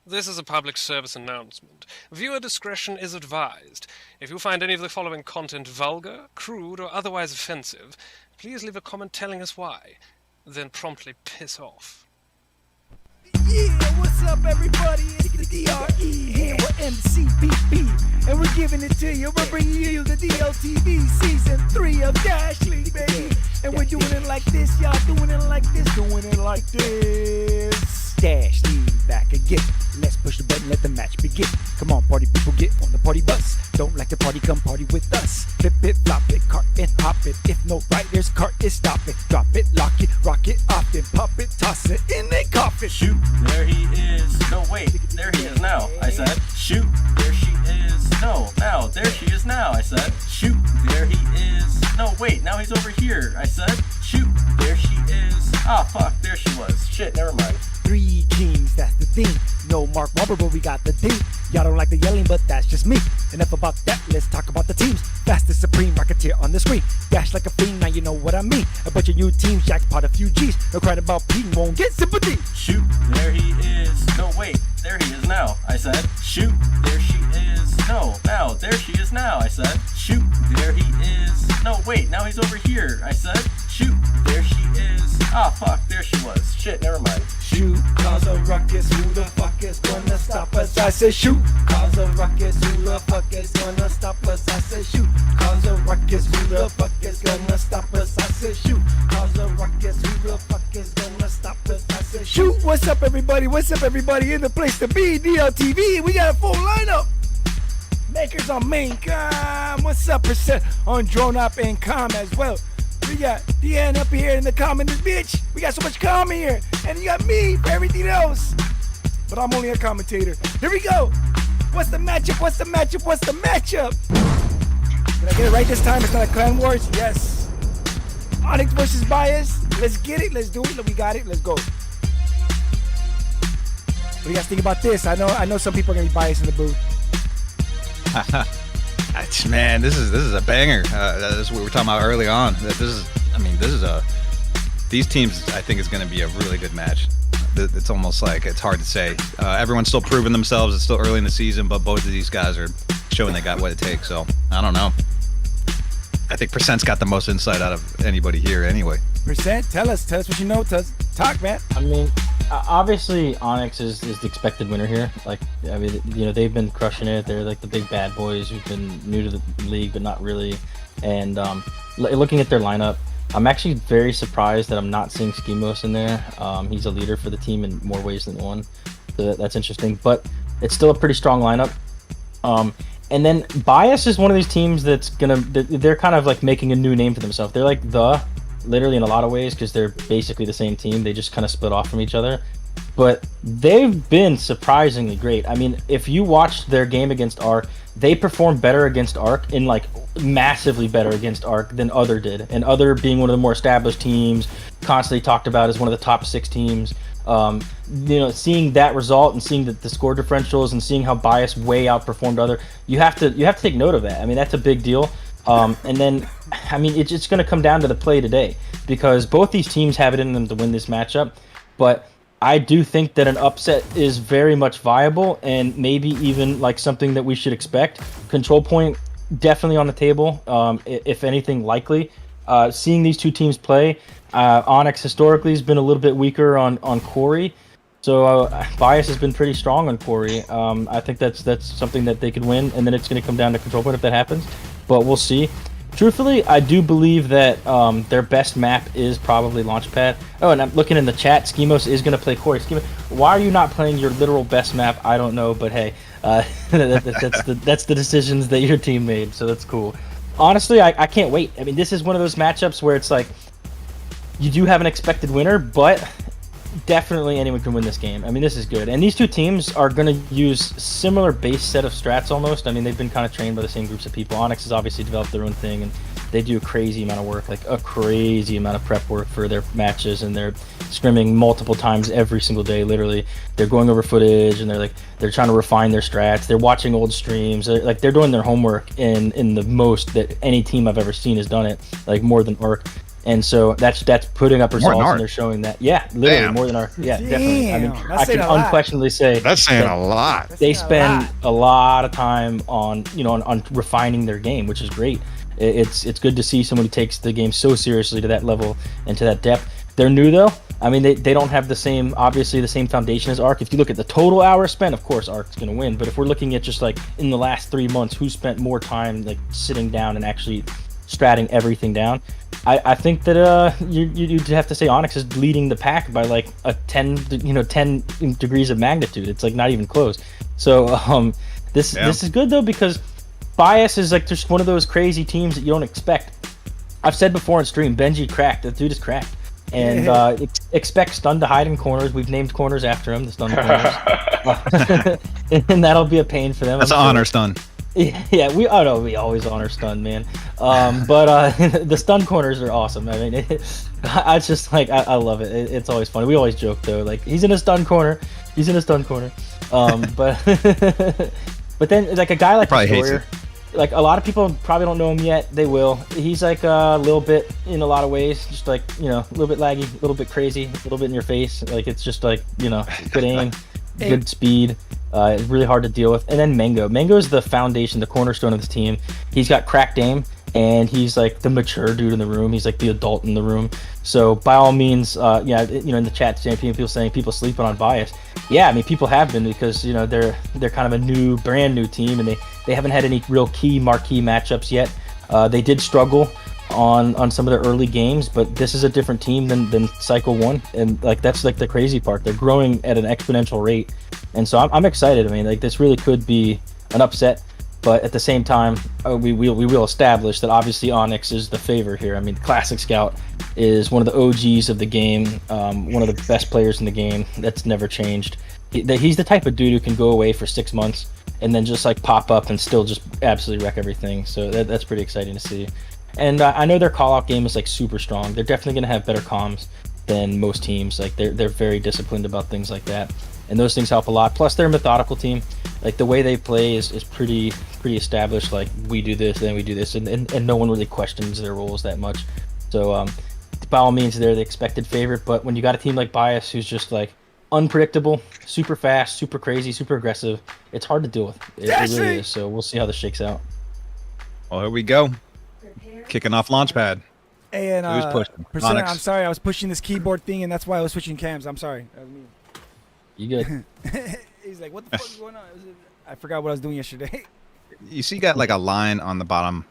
This is a public service announcement. Viewer discretion is advised. If you find any of the following content vulgar, crude, or otherwise offensive, please leave a comment telling us why. Then promptly piss off. Yeah, what's up, everybody? It's the DRE here with MCBB, and we're giving it to you. We're bringing you the Dltv season 3 of Dash League, baby. And we're doing it like this, y'all. Doing it like this, doing it like this. Dash League back again. Let's push the button, let the match begin. Come on, party people, get on the party bus. Don't like the party, come party with us. Flip it, flop it, cart and hop it. If no riders, cart it, stop it. Drop it, lock it, rock it, off it. Pop it, toss it, in they coffin. Shoot, there he is. No, wait, there he is now. I said, shoot, there she is. No, now, there she is now. I said, shoot, there he is. No, wait, now he's over here. I said, shoot, there she is. Ah, fuck, there she was. Shit, never mind. 3 kings, that's the thing. No Mark Wahlberg, but we got the thing. Y'all don't like the yelling, but that's just me. Enough about that, let's talk about the teams. Fastest supreme rocketeer on the screen. Dash like a fiend, now you know what I mean. A bunch of new teams, jackpot a few G's. No crying about Pete, won't get sympathy. Shoot, there he is. No, wait, there he is now. I said, shoot, there she is. No, now, there she is now. I said, shoot, there he is. No, wait, now he's over here. I said, shoot, there she is. Ah, fuck, there she was. Shit, never mind. Shoot, cause a ruckus, who the fuck is gonna stop us? I said shoot, cause a ruckus, who the fuck is gonna stop us? I said shoot, cause a ruckus, who the fuck is gonna stop us? I said shoot, cause a ruckus, who the fuck is gonna stop us? I said shoot. What's up, everybody? What's up, everybody? In the place to be, Dltv. We got a full lineup. Makers on main com. What's up, percent on drone up and com as well. We got DN up here in the comment, this bitch. We got so much calm here. And you got me for everything else. But I'm only a commentator. Here we go. What's the matchup? What's the matchup? What's the matchup? Did I get it right this time? It's not a clan wars? Yes. Onyx versus Bias. Let's get it. Let's do it. We got it. Let's go. What do you guys think about this? I know some people are gonna be biased in the booth. Man, this is a banger. This is what we were talking about early on. These teams, I think, is going to be a really good match. It's almost like it's hard to say. Everyone's still proving themselves. It's still early in the season, but both of these guys are showing they got what it takes. So I don't know. I think Percent's got the most insight out of anybody here, anyway. Percent, tell us what you know. Talk, man. I mean, obviously Onyx is the expected winner here. Like, I mean, you know, they've been crushing it. They're like the big bad boys who've been new to the league, but not really. And looking at their lineup, I'm actually very surprised that I'm not seeing Schemos in there. He's a leader for the team in more ways than one. So that's interesting, but it's still a pretty strong lineup. And then Bias is one of these teams they're kind of like making a new name for themselves. They're like literally in a lot of ways, because they're basically the same team. They just kind of split off from each other. But they've been surprisingly great. I mean, if you watched their game against Arc, they performed better against Arc, in like massively better against Arc than Other did. And Other being one of the more established teams, constantly talked about as one of the top 6 teams. You know, seeing that result and seeing the score differentials and seeing how Bias way outperformed Other, you have to take note of that. I mean, that's a big deal. And then, I mean, it's going to come down to the play today, because both these teams have it in them to win this matchup. But I do think that an upset is very much viable, and maybe even like something that we should expect. Control point definitely on the table, if anything likely. Seeing these two teams play, Onyx historically has been a little bit weaker on Quarry. So Bias has been pretty strong on Quarry. I think that's something that they could win, and then it's going to come down to control point if that happens. But we'll see. Truthfully, I do believe that their best map is probably Launchpad. Oh, and I'm looking in the chat. Schemos is going to play Quarry. Schemos, why are you not playing your literal best map? I don't know, but hey, that's the decisions that your team made, so that's cool. Honestly, I can't wait. I mean, this is one of those matchups where it's like, you do have an expected winner, but definitely anyone can win this game. I mean, this is good. And these two teams are going to use similar base set of strats almost. I mean, they've been kind of trained by the same groups of people. Onyx has obviously developed their own thing, and they do a crazy amount of work, like a crazy amount of prep work for their matches, and they're scrimming multiple times every single day, literally. They're going over footage, and they're trying to refine their strats. They're watching old streams. They're doing their homework in the most that any team I've ever seen has done it, like more than Arc. And so that's putting up More than results, ours. and they're showing that. Yeah, literally Damn. more than our. Yeah, definitely. I mean, Damn, that's I can saying a lot. unquestionably say That's saying that a lot. they saying a spend lot. a lot of time on on refining their game, which is great. It's good to see someone who takes the game so seriously to that level and to that depth. They're new though. I mean, they don't have the same foundation as Arc. If you look at the total hours spent, of course Arc's going to win. But if we're looking at just like in the last 3 months, who spent more time like sitting down and actually stratting everything down, I think that you'd have to say Onyx is leading the pack by like a 10 degrees of magnitude. It's like not even close. So this is good though, because Bias is like just one of those crazy teams that you don't expect. I've said before in stream, Benji cracked. The dude is cracked. And expect Stun to hide in corners. We've named corners after him, the Stun corners. And that'll be a pain for them. That's an honor stun. Yeah, we always honor Stun, man. But the Stun corners are awesome. I mean, I just like I love it. It's always funny. We always joke though, like he's in a Stun corner. But but then like a guy like Probably hates Destroyer, like a lot of people probably don't know him yet. They will. He's like a little bit in a lot of ways, just like a little bit laggy, a little bit crazy, a little bit in your face. Like it's just like good aim, good speed. It's really hard to deal with. And then Mango. Mango is the foundation, the cornerstone of this team. He's got cracked aim, and he's like the mature dude in the room. He's like the adult in the room. So by all means, in the chat, people saying people sleeping on Bias. Yeah, I mean people have been, because they're kind of a brand new team, and they haven't had any real marquee matchups yet. They did struggle on some of their early games, but this is a different team than Cycle 1, and like that's like the crazy part. They're growing at an exponential rate, and so I'm excited. I mean, like this really could be an upset, but at the same time, we will establish that obviously Onyx is the favorite here. I mean, Classic Scout is one of the OGs of the game, one of the best players in the game. That's never changed. He's the type of dude who can go away for 6 months and then just like pop up and still just absolutely wreck everything. So that's pretty exciting to see. And I know their call-out game is like super strong. They're definitely going to have better comms than most teams. Like they're very disciplined about things like that, and those things help a lot. Plus they're a methodical team. Like the way they play is pretty established. Like we do this, then we do this, and no one really questions their roles that much. So by all means, they're the expected favorite. But when you got a team like Bias, who's just like unpredictable, super fast, super crazy, super aggressive, it's hard to deal with. It really is. So we'll see how this shakes out. Well, here we go. Kicking off Launchpad. Hey, and Who's pushing? Persona, Onyx. I'm sorry, I was pushing this keyboard thing, and that's why I was switching cams. I'm sorry. That was me. You good? He's like, what the fuck is going on? I forgot what I was doing yesterday. You see, got like a line on the bottom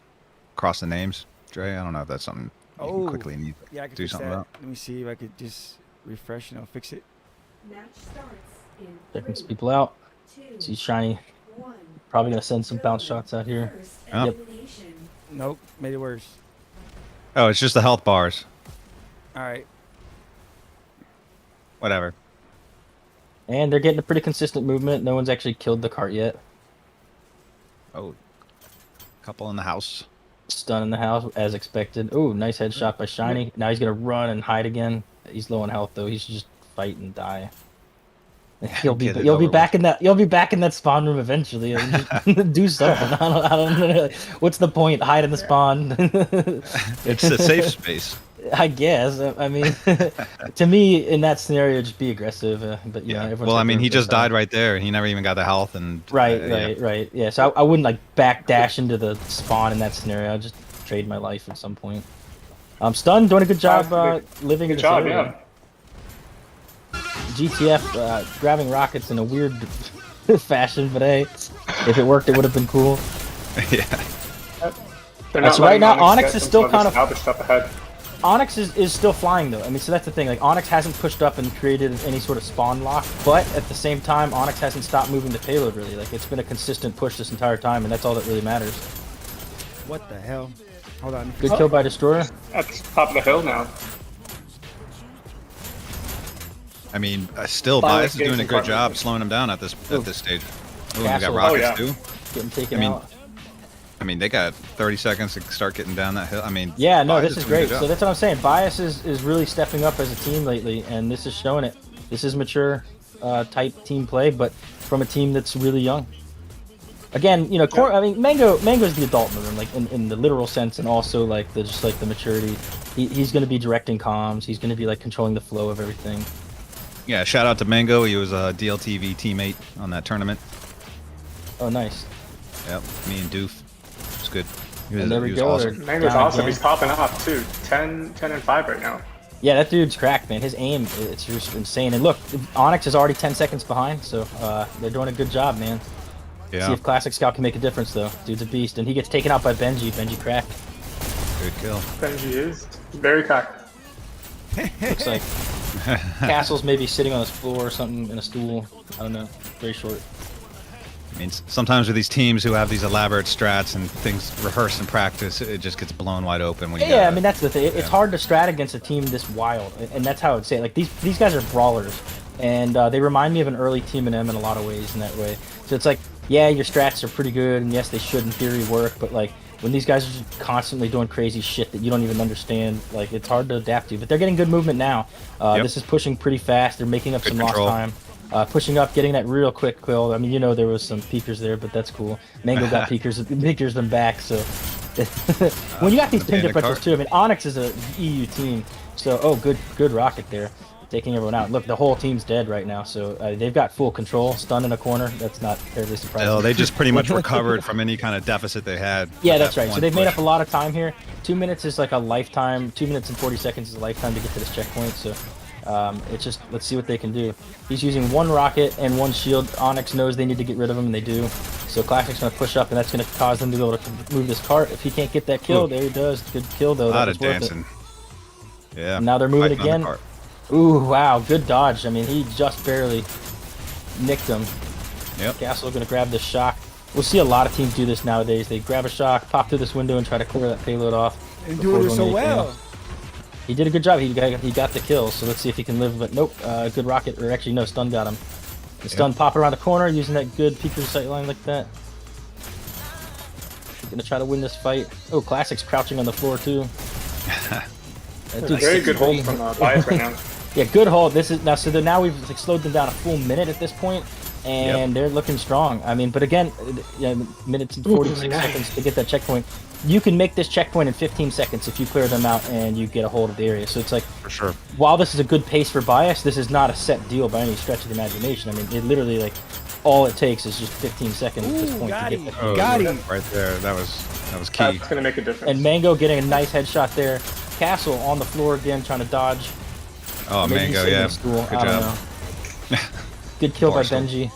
across the names, Dre. I don't know if that's something you can quickly need to Yeah, I can do fix something that. about. Let me see if I could just refresh and I'll fix it. Match starts in Checking 3, some people out. 2, See Shiny. 1. Probably gonna send some bounce shots out here. First Yep. elimination. Nope, made it worse. Oh, it's just the health bars. All right. Whatever. And they're getting a pretty consistent movement. No one's actually killed the cart yet. Oh, couple in the house. Stun in the house, as expected. Oh, nice headshot by Shiny. Now he's gonna run and hide again. He's low on health though. He should just fight and die. You'll be Get it you'll be over back in that spawn room eventually. I mean, just do something. I don't know. What's the point? Hide in the spawn. It's a safe space. I guess. I mean, to me, in that scenario, just be aggressive. But Yeah. everyone's Well, I like mean, doing he their just thing. died right there. He never even got the health and. Right. Yeah. So I wouldn't like backdash into the spawn in that scenario. I'd just trade my life at some point. Stun doing a good job living in Good this job, area. yeah. GTF grabbing rockets in a weird fashion, but hey, if it worked, it would have been cool. Yeah. They're not So right letting now, Onyx get is still themselves kind of- salvaged up ahead. Onyx is still flying though. I mean, so that's the thing. Like Onyx hasn't pushed up and created any sort of spawn lock, but at the same time, Onyx hasn't stopped moving the payload really. Like it's been a consistent push this entire time, and that's all that really matters. What the hell? Hold on. Good kill by Destroyer. At the top of the hill now. I mean, still, Finally Bias is doing a getting good some job partners. slowing him down at this stage. Ooh, we got Castle. rockets Oh, yeah. too. Getting taken I mean, out. I mean, they got 30 seconds to start getting down that hill. I mean, Yeah, no, Bias this is doing a great. good So job. that's what I'm saying. Bias is really stepping up as a team lately, and this is showing it. This is mature type team play, but from a team that's really young. Again, you know, I mean, Mango's the adult in the room, like in the literal sense, and also like the maturity. He's going to be directing comms. He's going to be like controlling the flow of everything. Yeah, shout out to Mango. He was a Dltv teammate on that tournament. Oh, nice. Yep, me and Doof. It's good. And there we go. Awesome. Mango's Down awesome. again. He's popping off too. 10 and 5 right now. Yeah, that dude's cracked, man. His aim, it's just insane. And look, Onyx is already 10 seconds behind, so they're doing a good job, man. Yeah. See if Classic Scout can make a difference, though. Dude's a beast, and he gets taken out by Benji. Benji cracked. Good kill. Benji is very cocked. Looks like Castle's maybe sitting on his floor or something in a stool. I don't know. Very short. I mean, sometimes with these teams who have these elaborate strats and things rehearsed in practice, it just gets blown wide open when you Yeah, I mean, that's the thing. It's hard to strat against a team this wild, and that's how I would say it. Like, these guys are brawlers, and they remind me of an early Team NM in a lot of ways in that way. So it's like, yeah, your strats are pretty good, and yes, they should in theory work, but like, when these guys are just constantly doing crazy shit that you don't even understand, like, it's hard to adapt to. But they're getting good movement now. This is pushing pretty fast. They're making up Good some control. lost time. Pushing up, getting that real quick kill. I mean, you know, there was some peekers there, but that's cool. Mango got peekers them back, so... when you got these ping abandoned differentials cart. too, I mean, Onyx is a EU team, so, oh, good rocket there. Taking everyone out. Look, the whole team's dead right now, so they've got full control. Stun in a corner. That's not terribly surprising. No, they just pretty much recovered from any kind of deficit they had. Yeah, with that's that right. So one they've made push. up a lot of time here. 2 minutes is like a lifetime. 2 minutes and 40 seconds is a lifetime to get to this checkpoint. So it's just, let's see what they can do. He's using one rocket and one shield. Onyx knows they need to get rid of him, and they do. So Classic's going to push up, and that's going to cause them to be able to move this cart. If he can't get that kill, there he does. Good kill, though. A lot That of was worth dancing. Yeah. And now they're moving Fighting on again. the cart. Ooh, wow, good dodge. I mean, he just barely nicked him. Yep. Castle going to grab this shock. We'll see a lot of teams do this nowadays. They grab a shock, pop through this window, and try to clear that payload off. And before doing it going so to anything well. else. He did a good job. He got the kill, so let's see if he can live. But nope, good rocket, or actually no, stun got him. The stun pop around the corner using that good peeker sight line like that. Gonna try to win this fight. Oh, Classic's crouching on the floor too. That dude's Very good 6'3". hold from Bias right now. Yeah, good hold. This is now. So now we've like slowed them down a full minute at this point, and they're looking strong. I mean, but again, minutes and 46 seconds to get that checkpoint. You can make this checkpoint in 15 seconds if you clear them out and you get a hold of the area. So it's like, For sure. while this is a good pace for Bias, this is not a set deal by any stretch of the imagination. I mean, it literally like all it takes is just 15 seconds at this point got to him. get that. Oh, Got him. right there. That was key. That's going to make a difference. And Mango getting a nice headshot there. Castle on the floor again, trying to dodge. Oh, Maybe Mango, sitting yeah. in stool. Good I don't job. know. Good kill by Barstool. Benji.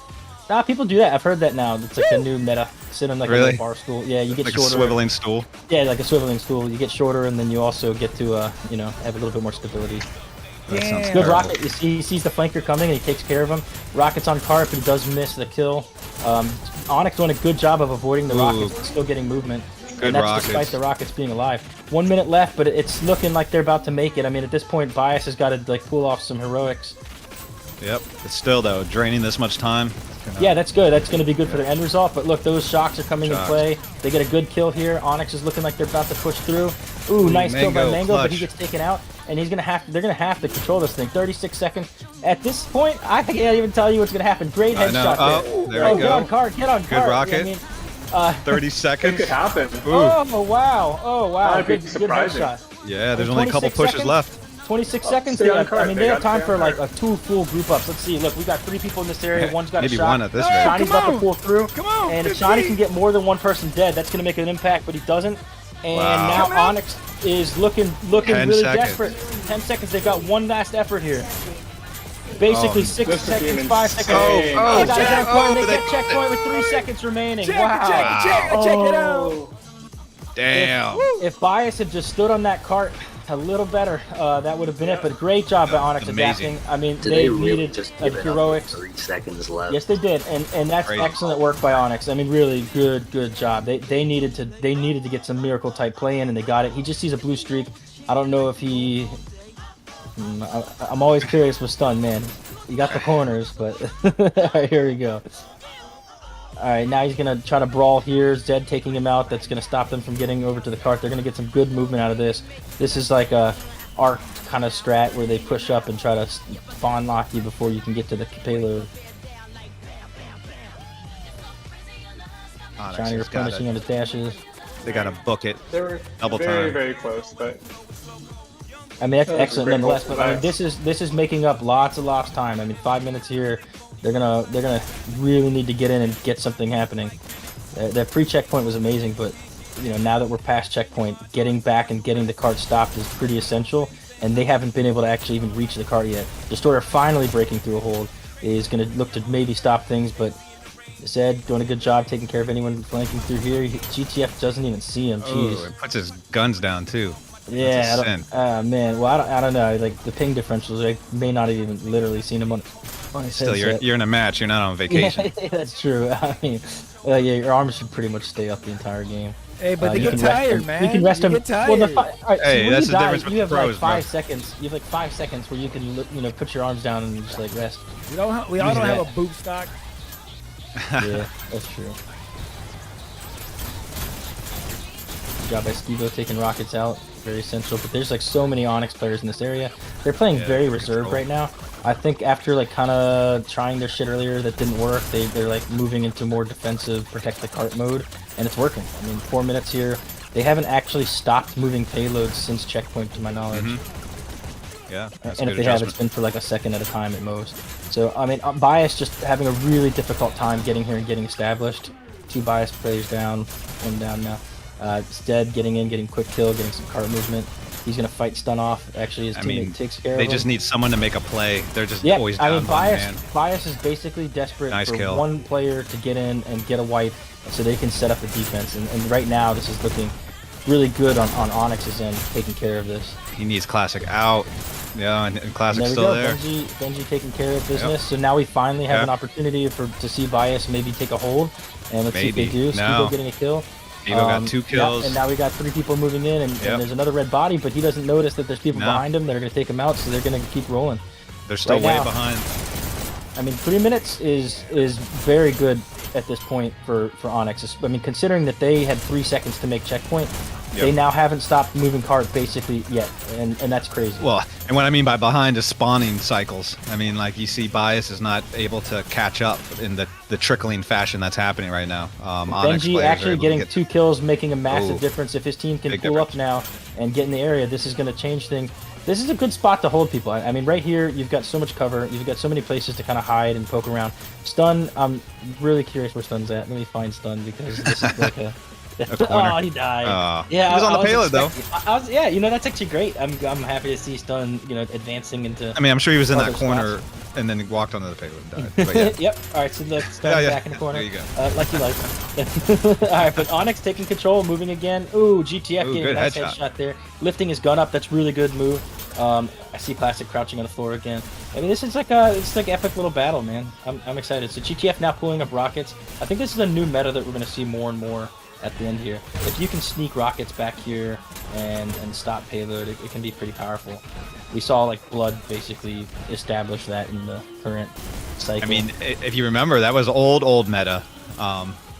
Nah, people do that. I've heard that now. It's like the new meta. Sit on like Really? a bar stool. Yeah, you get Like a shorter. swiveling stool. Yeah, like a swiveling stool. You get shorter, and then you also get to, have a little bit more stability. That sounds Damn. Good terrible. rocket. You see, he sees the flanker coming, and he takes care of him. Rocket's on cart, but he does miss the kill. Onyx doing a good job of avoiding the Ooh. rockets, but still getting movement. Good And that's rockets. despite the rockets being alive. 1 minute left, but it's looking like they're about to make it. I mean, at this point, Bias has got to like pull off some heroics. Yep. But still, though, draining this much time. Yeah, that's good. That's going to be good for their end result. But look, those shocks are coming in Shocks. play. They get a good kill here. Onyx is looking like they're about to push through. Ooh, nice kill by Mango, Mango, but he clutch. gets taken out, and he's gonna have. They're gonna have to control this thing. 36 seconds. At this point, I can't even tell you what's gonna happen. Great I know. headshot Oh, there. there we Get go. on cart. Get on cart. rocket. I mean, 30 It seconds. could happen. oh wow. Oh wow. That'd be Good surprising. headshot. Yeah, there's only a couple 26 pushes seconds? left. 26 seconds. stay They on have, cart. I mean, They they have got time to stay for on like cart. 2 full group ups. Let's see. Look, we got 3 people in this area. One's got Maybe a shot. one at this rate. Shani's Come about to on. pull through. Come on, And if 50. Shani can get more than one person dead, that's going to make an impact, but he doesn't. And Wow. now Come on. Onyx is looking 10 really seconds. desperate. 10 seconds. They've got one last effort here. Basically, Oh, 6 this is seconds, being 5 insane. seconds. Oh, They got a check. checkpoint. They Oh, get checkpoint with 3 seconds remaining. Check, Wow. check it out. Damn. If Bias had just stood on that cart a little better, that would have been it. But great job by Onyx Amazing. adapting. I mean, Did they they really needed just a give it up heroics. with 3 seconds left? Yes, they did, and that's Great. excellent work by Onyx. I mean, really good job. They needed to get some miracle type play in, and they got it. He just sees a blue streak. I don't know if he. I'm always curious with stun, man. He got the corners, but Alright, here we go. All right, now he's gonna try to brawl here. Zed taking him out. That's gonna stop them from getting over to the cart. They're gonna get some good movement out of this. This is like a arc kind of strat where they push up and try to spawn lock you before you can get to the payload. Onyx Trying to has gotta- replenishing on his dashes. They gotta book it. They were Double very, time. very close, but I mean, that's That was a excellent great nonetheless. goal But for I mean, this is making up lots of lost time. I mean, 5 minutes here, they're gonna really need to get in and get something happening. That pre-checkpoint was amazing, but you know, now that we're past checkpoint, getting back and getting the cart stopped is pretty essential. And they haven't been able to actually even reach the cart yet. Destroyer finally breaking through a hold is gonna look to maybe stop things, but Zed doing a good job taking care of anyone flanking through here. GTF doesn't even see him. Jeez. Oh, it puts his guns down too. Yeah, That's a sin. man. Well, I don't know. Like the ping differentials, I may not have even literally seen him on his Still, headset. you're in a match. You're not on vacation. Yeah, that's true. I mean, yeah, your arms should pretty much stay up the entire game. Hey, but they You get can rest tired, them. man. You can rest You them. get tired. Well, all right, so Hey, when that's you the die, difference with you have pros, like 5 bro. seconds. You have like 5 seconds where you can, you know, put your arms down and just like rest. we all don't Use have a that. boot stock. Yeah, that's true. Good job by Skibo taking rockets out. Very essential. But there's like so many Onyx players in this area. They're playing Yeah, very it's reserved cool. right now. I think after like kind of trying their shit earlier that didn't work, they're like moving into more defensive, protect the cart mode, and it's working. I mean, 4 minutes here. They haven't actually stopped moving payloads since checkpoint, to my knowledge. Yeah, that's And a if good they have, it's adjustment. been for like a second at a time at most. So, I mean, Bias just having a really difficult time getting here and getting established. 2 Bias players down, 1 down now. Stead getting in, getting quick kill, getting some cart movement. He's going to fight stun off. Actually, his I teammate mean, takes care of they him. just need someone to make a play. They're just Yeah, always I down mean, one man. Bias is basically desperate Nice for kill. one player to get in and get a wipe so they can set up the defense. And right now, this is looking really good on Onyx's end, taking care of this. He needs Classic out. Yeah, and And Classic's there we still go, there. Benji taking care of business. So now we finally have Yep. an opportunity to see Bias maybe take a hold. And let's see if Maybe. they do. No. Skibo getting a kill. Evo got 2 Yeah, kills. and now we got 3 people moving in, and Yep. there's another red body, but he doesn't notice that there's people No. behind him that are going to take him out, so they're going to keep rolling. They're still right way now. behind. I mean, 3 minutes is very good at this point for Onyx. I mean, considering that they had 3 seconds to make checkpoint, Yep. they now haven't stopped moving cart basically yet, and that's crazy. Well, and what I mean by behind is spawning cycles. I mean, like you see, Bias is not able to catch up in the trickling fashion that's happening right now. Onyx Benji players are actually able to getting get- 2 kills, making a massive Ooh. difference. If his team can Big pull up difference. now and get in the area, this is going to change things. This is a good spot to hold people. I mean, right here, you've got so much cover. You've got so many places to kind of hide and poke around. Stun, I'm really curious where Stun's at. Let me find Stun because this is like a... corner. Oh, he died. He was on the payload, though. Yeah, you know, that's actually great. I'm happy to see Stun, you know, advancing into... I mean, I'm sure he was in other that corner spots. and then he walked onto the payload and died. But yeah. Yep. All right. So look, Stun Yeah, yeah. back in the corner. There you go. Like you like. All right, but Onyx taking control, moving again. Ooh, GTF Ooh, getting a good nice headshot. headshot there, lifting his gun up. That's really good move. I see Classic crouching on the floor again. I mean, this is like it's like epic little battle, man. I'm excited. So GTF now pulling up rockets. I think this is a new meta that we're going to see more and more at the end here. If you can sneak rockets back here and stop payload, it can be pretty powerful. We saw like Blood basically establish that in the current cycle. I mean, if you remember, that was old meta.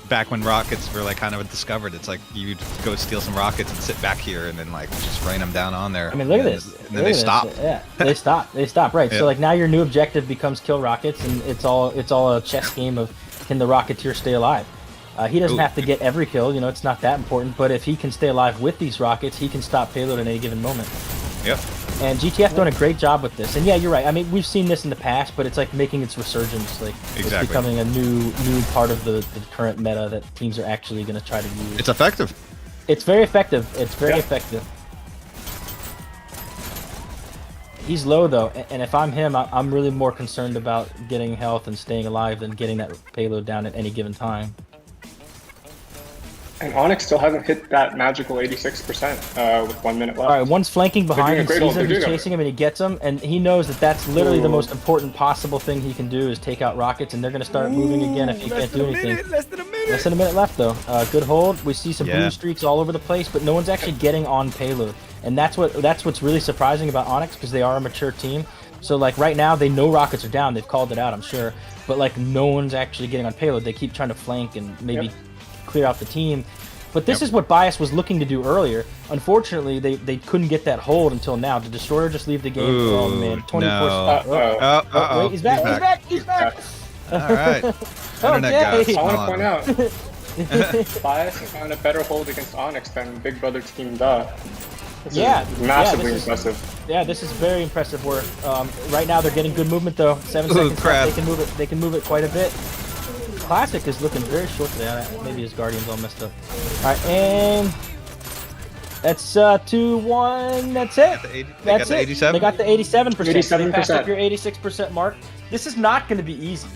Back when rockets were like kind of discovered, it's like you'd go steal some rockets and sit back here and then like just rain them down on there. I mean, look at And this. then Look they at this. stop. Yeah, they stop. They stop. Right. Yeah. So like now your new objective becomes kill rockets, and it's all a chess game of can the Rocketeer stay alive. He doesn't Ooh. have to get every kill. You know, it's not that important. But if he can stay alive with these rockets, he can stop payload at any given moment. Yep. And GTF doing a great job with this. And yeah, you're right. I mean, we've seen this in the past, but it's like making its resurgence. Like it's Exactly. becoming a new part of the current meta that teams are actually going to try to use. It's effective. It's very effective. It's very Yeah. effective. He's low though, and if I'm him, I'm really more concerned about getting health and staying alive than getting that payload down at any given time. And Onyx still hasn't hit that magical 86% with 1 minute left. All right, one's flanking behind, doing a he great sees ult, him, they're he's doing chasing him, and he gets him, and he knows that that's literally the Ooh. most important possible thing he can do is take out rockets, and they're going to start moving again if he can't do anything. Less than a minute. Less than a minute left though. Good hold. We see some Yeah. blue streaks all over the place, but no one's actually getting on payload, and that's what's really surprising about Onyx because they are a mature team. So like right now they know rockets are down. They've called it out, I'm sure, but like no one's actually getting on payload. They keep trying to flank and maybe Yep. clear out the team. But this Yep. is what Bias was looking to do earlier. Unfortunately, they couldn't get that hold until now. Did Destroyer just leave the game? Ooh, Oh man, 24. no. Uh-oh. Wait, he's back! He's back! He's back! All right. Internet Okay. guys. I want to Hold point on. out, Bias found a better hold against Onyx than Big Brother Team Duh. This Yeah, is massively this is- impressive. Yeah, this is very impressive work. Right now they're getting good movement though. 7 seconds left. crap. They can move it. They can move it quite a bit. Classic is looking very short today. Maybe his Guardian's all messed up. All right, and that's 2-1. That's it. They got That's the it. 87? They got the 87%. They passed 87%. up your 86% mark. This is not going to be easy.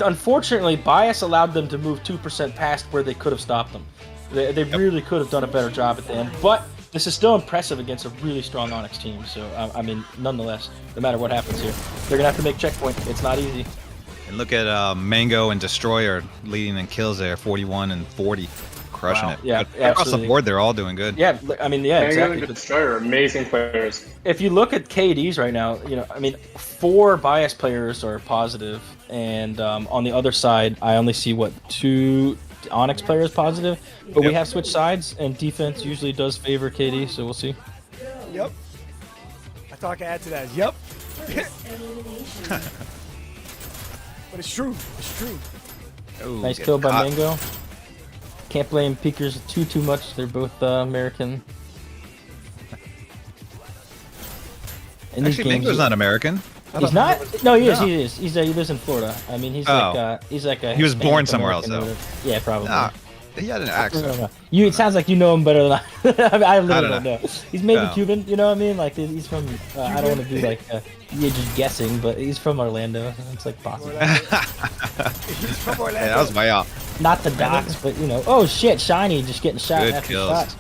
Unfortunately, bias allowed them to move 2% past where they could have stopped them. They really could have done a better job at the end, but this is still impressive against a really strong Onyx team. So, I mean, nonetheless, no matter what happens here, they're going to have to make checkpoint. It's not easy. And look at Mango and Destroyer leading in kills there, 41 and 40, crushing Wow. it. Yeah, But across the absolutely. board, they're all doing good. Yeah, I mean, yeah, Mango exactly. and Destroyer are amazing players. If you look at KDs right now, I mean, 4 bias players are positive, and on the other side, I only see 2 Onyx players positive. But we Yep. have switched sides, and defense usually does favor KD, so we'll see. Yep. I thought I could add to that. Yep. But it's true. It's true. Ooh, Nice get kill by caught. Mango. Can't blame Peekers too much. They're both American. In these Actually, games, Mango's not American. He's not. No, he is. No. He is. He lives in Florida. I mean, he's Oh. like a. He was born Hispanic somewhere else, American or though. whatever. Yeah, probably. Nah, he had an I don't accent. know. It sounds like you know him better than I. I, mean, I literally don't don't know. He's maybe Oh. Cuban. You know what I mean? Like he's from. I don't want to be like. You're just guessing, but he's from Orlando. It's like possible. He's from Orlando. Yeah, that was way off. Not the docs, but you know. Oh shit! Shiny just getting shot Good after kills. shot.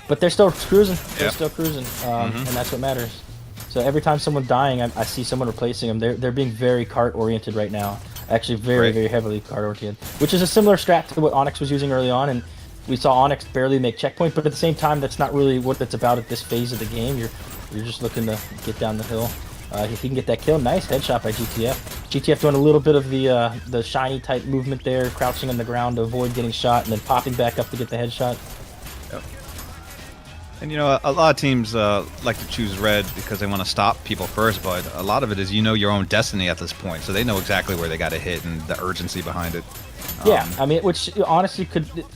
But they're still cruising. They're Yep. still cruising, and that's what matters. So every time someone dying, I see someone replacing them. They're being very cart oriented right now. Actually, very Right. very heavily cart oriented, which is a similar strat to what Onyx was using early on. And we saw Onyx barely make checkpoint, but at the same time, that's not really what it's about at this phase of the game. You're just looking to get down the hill. If he can get that kill, nice headshot by GTF. GTF doing a little bit of the shiny type movement there, crouching on the ground to avoid getting shot, and then popping back up to get the headshot. And you know, a lot of teams like to choose red because they want to stop people first, but a lot of it is your own destiny at this point, so they know exactly where they got to hit and the urgency behind it. Yeah, I mean, which honestly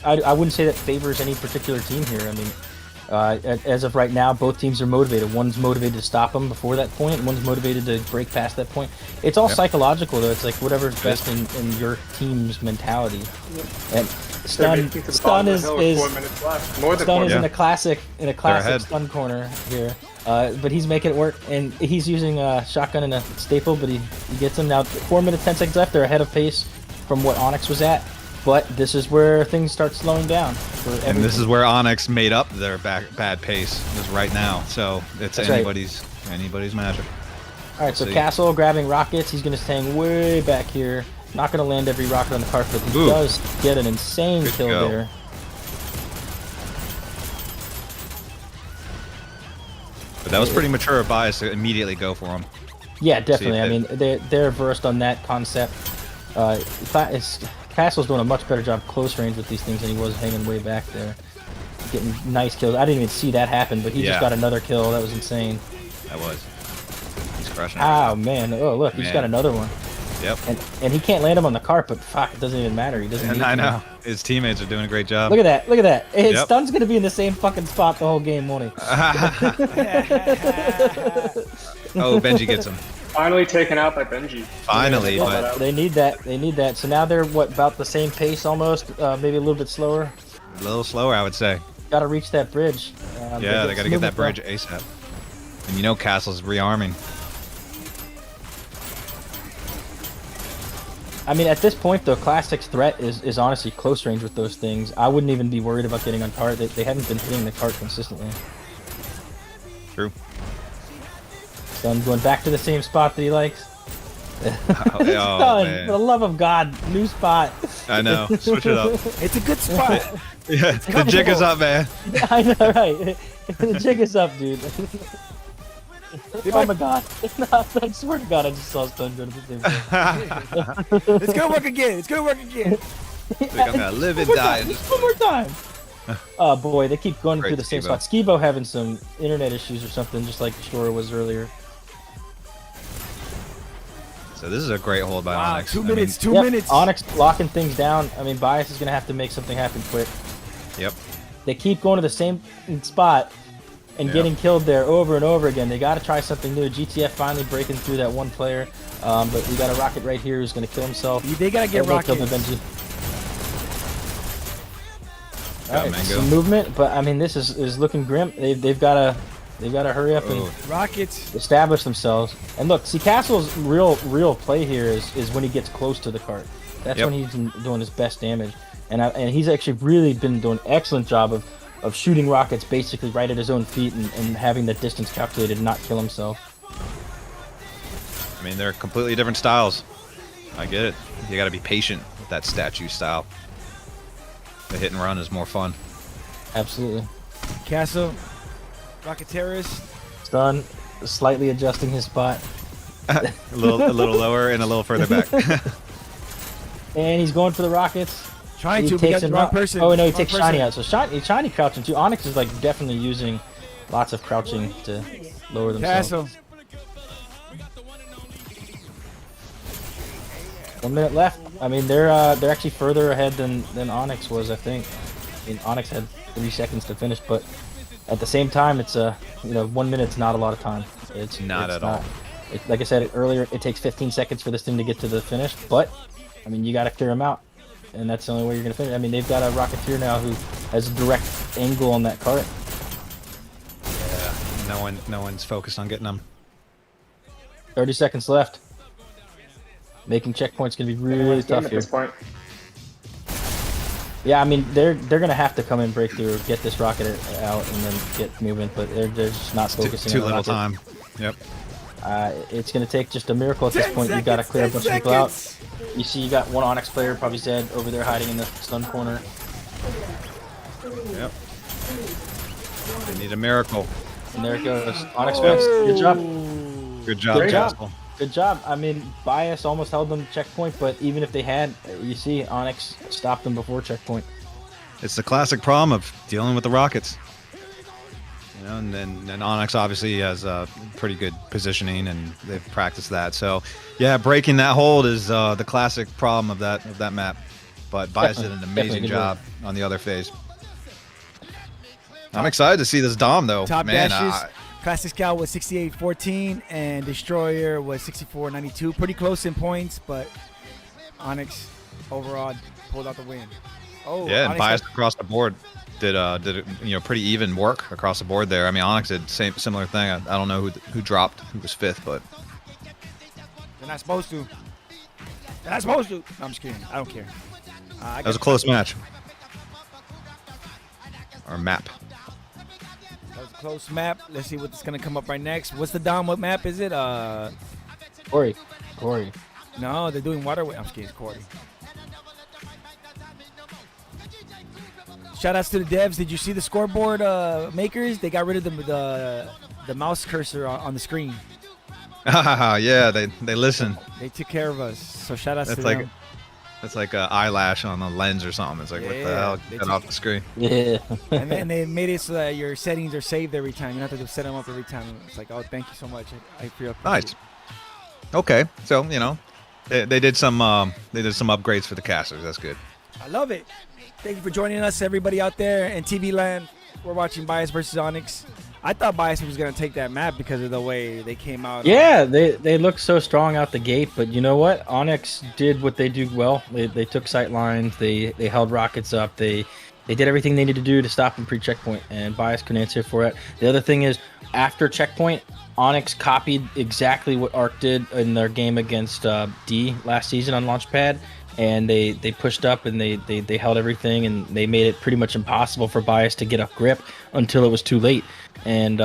I wouldn't say that favors any particular team here. I mean, as of right now, both teams are motivated. One's motivated to stop them before that point, and one's motivated to break past that point. It's all Yep. psychological, though. It's like whatever's best in your team's mentality. And stun is 4 minutes left. More than Stun 4 is Yeah. in a classic ahead. stun corner here, but he's making it work, and he's using a shotgun and a staple, but he gets him now. 4 minutes 10 seconds left. They're ahead of pace from what Onyx was at, but this is where things start slowing down. And this is where Onyx made up their bad pace, is right now. So it's That's right. anybody's magic. All right, so see. Castle grabbing rockets. He's going to hang way back here. Not going to land every rocket on the cart, but he Ooh. does get an insane Good kill go. there. But that was pretty mature of Bias to immediately go for him. Yeah, definitely. if I mean, they're versed on that concept. Castle's doing a much better job close range with these things than he was hanging way back there. Getting nice kills. I didn't even see that happen, but he Yeah. just got another kill. That was insane. That was. He's crushing it. Oh man! Oh look, he just got Man. another one. Yep. And he can't land him on the cart, but fuck, it doesn't even matter. He doesn't. And need I to. know. His teammates are doing a great job. Look at that! Look at that! His Yep. stun's gonna be in the same fucking spot the whole game, won't he? Oh, Benji gets him. Finally taken out by Benji. Finally, Yeah, but They need that. They need that. So now they're about the same pace almost, maybe a little bit slower. a little slower, I would say. Got to reach that bridge. Yeah, they got to get that bridge ASAP. And you know Castle's rearming. I mean, at this point, though, Classic's threat is honestly close range with those things. I wouldn't even be worried about getting on cart. They haven't been hitting the cart consistently. True. Stun going back to the same spot that he likes. Oh, Stun, man. for the love of God, new spot. I know. Switch it up. It's a good spot. Yeah, the jig is up, man. I know, right? The jig is up, dude. Oh my God! I swear to God, I just saw Stun go to the same place. It's gonna work again. It's gonna work again. Like I'm gonna live and One more die. time, in this just one more time. Oh boy, they keep going Great through the same Skibo. spot. Skibo having some internet issues or something, just like Shora was earlier. So this is a great hold by Wow, Onyx. 2 I mean, minutes, 2 Yep, minutes. Onyx locking things down. I mean, Bias is gonna have to make something happen quick. Yep. They keep going to the same spot and Yep. getting killed there over and over again. They got to try something new. GTF finally breaking through that one player, but we got a Rocket right here who's gonna kill himself. They gotta get They'll kill the rockets. Benji. Got All right, Mango. some movement, but I mean, this is looking grim. They've got to hurry up and Oh. Rockets. establish themselves. And look, see, Castle's real play here is when he gets close to the cart. That's Yep. when he's doing his best damage. And he's actually really been doing an excellent job of shooting rockets basically right at his own feet and having the distance calculated to not kill himself. I mean, they're completely different styles. I get it. You got to be patient with that statue style. The hit and run is more fun. Absolutely. Castle. Rocket terrorist. Stun, slightly adjusting his spot. a little lower and a little further back. And he's going for the rockets. Trying He to. We got the him wrong out. person. Oh, no, he Wrong takes person. Shiny out. So Shiny crouching too. Onyx is like definitely using lots of crouching to lower themselves. Castle. 1 minute left. I mean, they're actually further ahead than Onyx was, I think. I mean, Onyx had 3 seconds to finish, but at the same time, it's 1 minute's not a lot of time. It's Not at all. Like I said earlier, it takes 15 seconds for this thing to get to the finish, but I mean, you got to clear them out, and that's the only way you're gonna finish. I mean, they've got a Rocketeer now who has a direct angle on that cart. Yeah. No one's focused on getting them. 30 seconds left. Making checkpoints gonna be really Anyone's game tough at here. this point. Yeah, I mean they're gonna have to come in, break through, get this rocket out, and then get movement. But they're just not focusing. Too on the little rocket. time. Yep. It's gonna take just a miracle at this 10 point. You gotta clear a 10 bunch of people out. seconds. You see, you got one Onyx player probably dead over there hiding in the stun corner. Yep. They need a miracle. And there it goes. Onyx wins. Good job. Good job, Good job. Castle. Good job. I mean, Bias almost held them to checkpoint, but even if they had, you see, Onyx stopped them before checkpoint. It's the classic problem of dealing with the Rockets. You know, and then Onyx obviously has pretty good positioning, and they've practiced that. So, yeah, breaking that hold is the classic problem of that map. But Bias did an Definitely amazing good job on the other phase. I'm excited to see this Dom though. Top Man, dashes. Classic Scout was 68-14 and Destroyer was 64-92. Pretty close in points, but Onyx overall pulled out the win. Oh, yeah, and Onyx Bias had- across the board did pretty even work across the board there. I mean, Onyx did similar thing. I don't know who dropped, who was fifth, but They're not supposed to. They're not supposed to. No, I'm just kidding. I don't care. that was a close match. Or map. That was a close map. Let's see what's gonna come up right next. What's the Dom? What map is it? Quarry. No, they're doing waterway. I'm just kidding. It's Quarry. Shout outs to the devs. Did you see the scoreboard makers? They got rid of the mouse cursor on the screen. Yeah, they listen. They took care of us. So shout outs That's to like them. that's like an eyelash on a lens or something. It's like, what the Yeah, hell? they Get just- off the screen. Yeah. And then they made it so that your settings are saved every time. You don't have to set them up every time. It's like, oh, thank you so much. I feel Nice. Okay, so they did some upgrades for the casters. That's good. I love it. Thank you for joining us, everybody out there in TV land. We're watching Bias versus Onyx. I thought Bias was gonna take that map because of the way they came out. Yeah, they look so strong out the gate, but you know what? Onyx did what they do well. They took sight lines, they held rockets up, they did everything they needed to do to stop them pre-checkpoint, and Bias couldn't answer for it. The other thing is, after checkpoint, Onyx copied exactly what Arc did in their game against D last season on Launchpad, and they pushed up and they held everything, and they made it pretty much impossible for Bias to get a grip until it was too late. And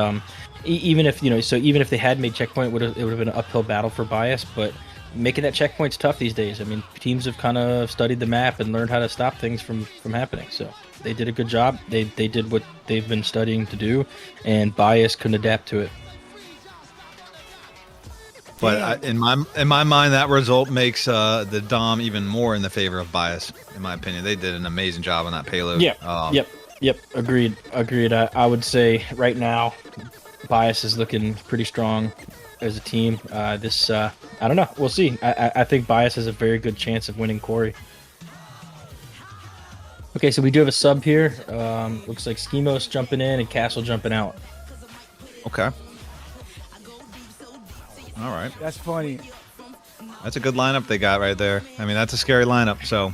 even if even if they had made checkpoint, it would have been an uphill battle for Bias. But making that checkpoint's tough these days. I mean, teams have kind of studied the map and learned how to stop things from happening. So they did a good job. They did what they've been studying to do, and Bias couldn't adapt to it. But in my mind, that result makes the Dom even more in the favor of Bias. In my opinion, they did an amazing job on that payload. Yep. Agreed. I would say right now, Bias is looking pretty strong. as a team. I don't know. We'll see. I think Bias has a very good chance of winning Quarry. Okay, so we do have a sub here. Looks like Schemos jumping in and Castle jumping out. Okay. All right. That's funny. That's a good lineup they got right there. I mean, that's a scary lineup, so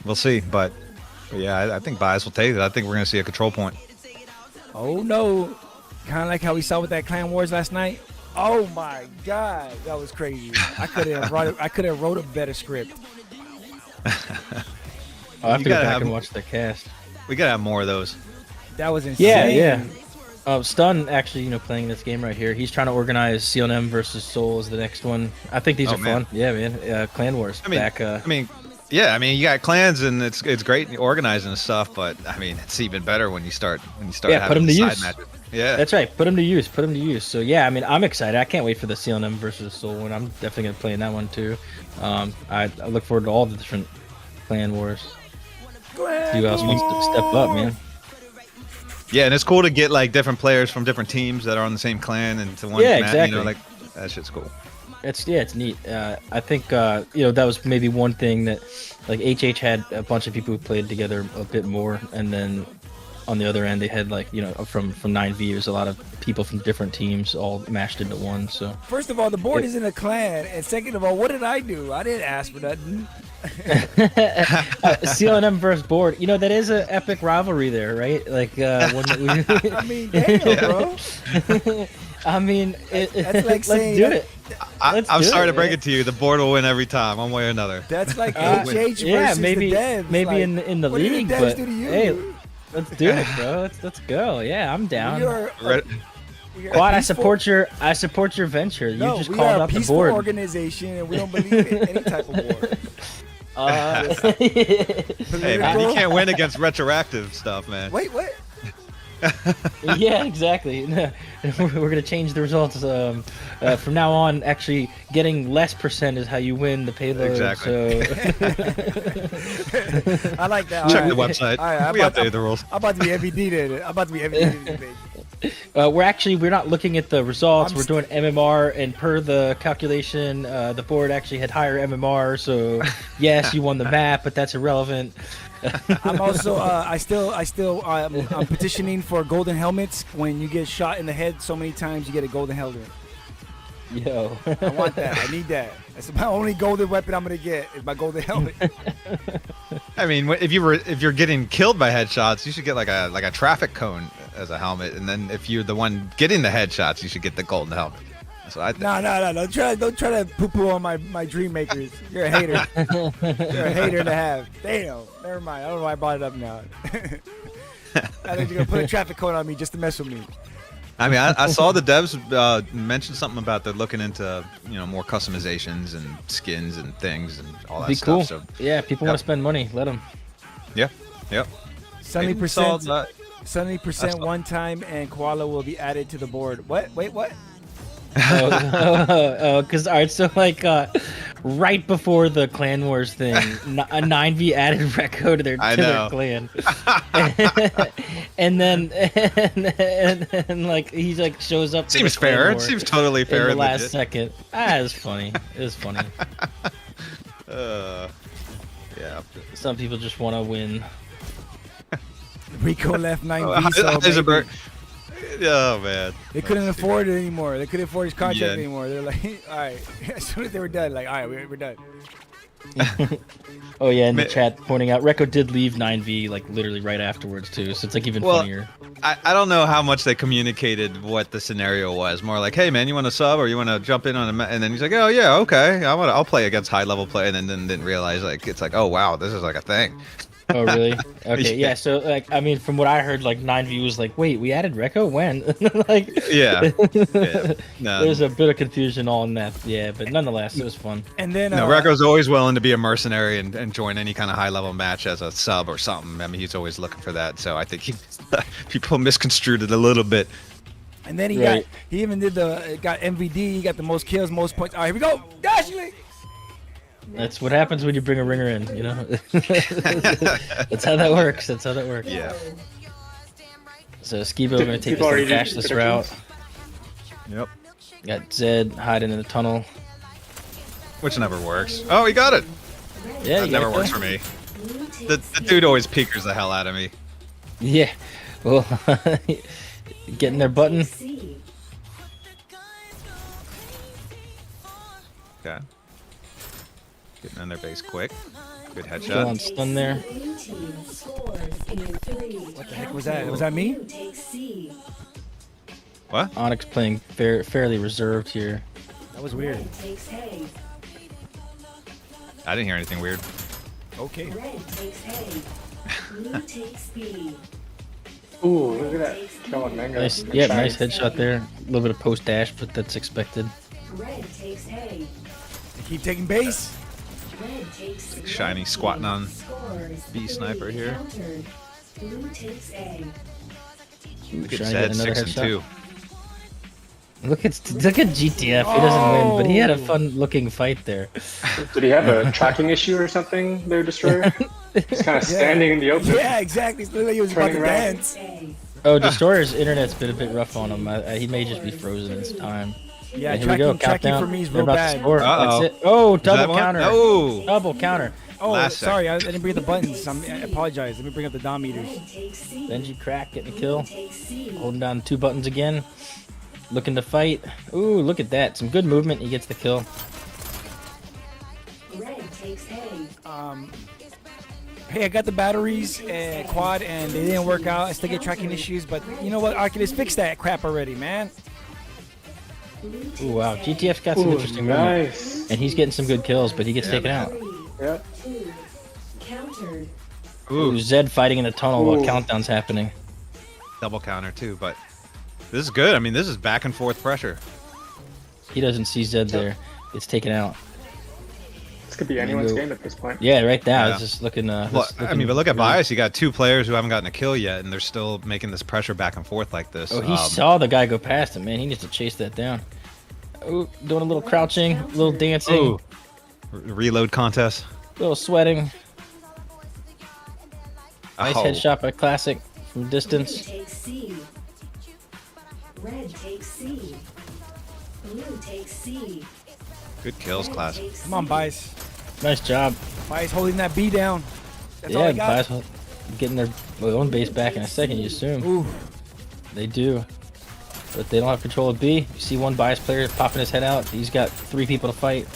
we'll see. But yeah, I think Bias will take it. I think we're going to see a control point. Oh no. Kind of like how we saw with that Clan Wars last night. Oh my God, that was crazy. I could have wrote a better script. I'll have You to go gotta back have- and watch the cast. We got to have more of those. That was insane. Yeah. Stun actually, playing this game right here. He's trying to organize CLM versus Soul as the next one. I think these are man. fun. Yeah, man. Clan Wars I mean, back. yeah, you got clans and it's great organizing and stuff, but I mean, it's even better when you start Yeah, having put 'em to side use. matches. Yeah. That's right. Put them to use. Put them to use. So yeah, I mean, I'm excited. I can't wait for the CLM versus Soul one. I'm definitely gonna play in that one too. I look forward to all the different Clan Wars. See who else wants to step up, man. Yeah, and it's cool to get like different players from different teams that are on the same clan and to one Yeah, match, exactly. like that shit's cool. It's neat. I think that was maybe one thing that like HH had a bunch of people who played together a bit more, and then on the other end they had like from 9V, there's a lot of people from different teams all mashed into one. So First of all, the board isn't a clan, and second of all, what did I do? I didn't ask for nothing. CLM versus board, that is an epic rivalry there, right? Like one that we I mean, damn, bro. I mean, That's like let's saying do it. I'm do sorry it, to break man. it to you, the board will win every time, one way or another. That's like Uh, HH versus yeah, maybe the devs. maybe Like, in the what did league, the devs but do to you? hey, let's do it, bro. Let's go. Yeah, I'm down. We are, Right. we are Quad, I peaceful- support your venture. You No, just we called are a out the peaceful board. organization, and we don't believe in any type of war. Hey man, you can't win against retroactive stuff, man. Wait, what? Yeah, exactly. We're gonna change the results. From now on, actually, getting less percent is how you win the payload. Exactly. So I like that. Check All the right. website. All right, We updated the rules. I'm about to be MVD then. I'm about to be MVD then, baby. we're not looking at the results. I'm We're doing MMR, and per the calculation, the board actually had higher MMR. So yes, you won the map, but that's irrelevant. I'm also I'm petitioning for golden helmets. When you get shot in the head so many times, you get a golden helmet. Yo. I want that. I need that. That's my only golden weapon I'm gonna get is my golden helmet. I mean, if you're getting killed by headshots, you should get like a traffic cone as a helmet, and then if you're the one getting the headshots, you should get the golden helmet. That's what I think. No. Don't try to poo-poo on my dream makers. You're a hater. You're a hater to have. Damn. Never mind. I don't know why I brought it up now. I think you're gonna put a traffic cone on me just to mess with me. I mean, I saw the devs mention something about they're looking into more customizations and skins and things and all that Be stuff. cool. So Yeah, people want to spend money. Let them. yeah, yep. 70%. 70% That's- one time, and koala will be added to the board. What? Wait, what? Because all right, so like right before the Clan Wars thing, a 9V added Recco to their know. clan, and then and like he's like shows up. to the Seems Clan fair. It War seems totally in fair. the and last legit. second. It was funny. It was funny. Yeah. Some people just want to win. Rico left 9V, so Heisenberg. maybe. Oh man. They couldn't afford it anymore. They couldn't afford his contract Yeah. anymore. They're like, all right. As soon as they were done, like, all right, we're done. Oh yeah, in the Ma- chat pointing out Recco did leave 9V like literally right afterwards too, so it's like even Well, funnier. I don't know how much they communicated what the scenario was. More like, hey man, you want to sub or you want to jump in on and then he's like, oh yeah, okay, I'll play against high level play, and then didn't realize like it's like, oh wow, this is like a thing. Oh really? Okay, Yeah. yeah. So like, I mean, from what I heard, like 9V was like, wait, we added Recco when? Like, Yeah. Yeah. No, there's a bit of confusion on that. Yeah, but nonetheless, it was fun. And then no, Recco's always willing to be a mercenary and join any kind of high level match as a sub or something. I mean, he's always looking for that. So I think people misconstrued it a little bit. And then he Right. he even did got MVD. He got the most kills, most points. All right, here we go. Dash you. That's what happens when you bring a ringer in. You know, that's how that works. That's how that works. Yeah. So Skibo gonna take People us already the did cashless predictions? route. Yep. Got Zed hiding in the tunnel. Which never works. Oh, he got it. Yeah, That you never got works that? for me. The dude always peekers the hell out of me. Yeah. Well, getting their button. C. Okay. Getting in their base quick. Good Still on headshot. stun there. Blue team scores in 3. What the heck was that? Was that me? Blue takes C. What? Onyx playing fairly reserved here. That was weird. Red takes A. I didn't hear anything weird. Okay. Red takes A. Blue takes B. Ooh, look at that kill on Mango. Nice, Good yeah, shot. nice headshot there. A little bit of post dash, but that's expected. Red takes A. They keep taking base. Red takes Like shiny squatting on scores. B sniper here. Countered. Blue takes A. Look at Trying to get Zed, another 6 and headshot. 2. Look at GTF. He doesn't win, but he had a fun-looking fight there. Did he have a tracking issue or something, their destroyer? He's kind of standing in the open. Yeah, exactly. It's literally he was about to Turning around. dance. A. Oh, Destroyer's internet's been a bit rough on him. He may just be frozen in his time. Yeah, And here we go. tracking Countdown. for me is They're real about to bad. score. Uh-oh. That's it. Oh, Is that double one? counter. Oh. Double counter. Oh, Last sorry, I didn't bring up the buttons. I apologize. Let me bring up the dom meters. Red takes C. Benji crack getting a kill. Takes C. Holding down 2 buttons again. Looking to fight. Ooh, look at that. Some good movement. He gets the kill. Red takes A. Hey, I got the batteries quad and they didn't work out. I still get tracking issues, but you know what? Arcadis fixed that crap already, man. Ooh, wow. GTF's got some Ooh, interesting movement. nice. And he's getting some good kills, but he gets taken out. 3. Yep. 2. Countered. Ooh, Zed fighting in the tunnel while Ooh. countdown's happening. Double counter too, but this is good. I mean, this is back and forth pressure. He doesn't see Zed there. It's taken out. This could be anyone's go. game at this point. Yeah, right now Yeah. it's just looking. Well, just I looking mean, but look at really- Bias. You got 2 players who haven't gotten a kill yet, and they're still making this pressure back and forth like this. Oh, he saw the guy go past him, man. He needs to chase that down. Oh, doing a little crouching, a little dancing, Ooh. Reload contest. a little sweating. Nice Oh. headshot by Classic from Blue distance. takes C. Red takes C. Blue takes C. Good kills, Red Classic. takes Come on, C. Bias. Nice job. Bias holding that B down. That's all Yeah, I got. Bias getting their own base back in a second, you assume. Ooh, They do. But they don't have control of B. You see one Bias player popping his head out. He's got 3 people to fight.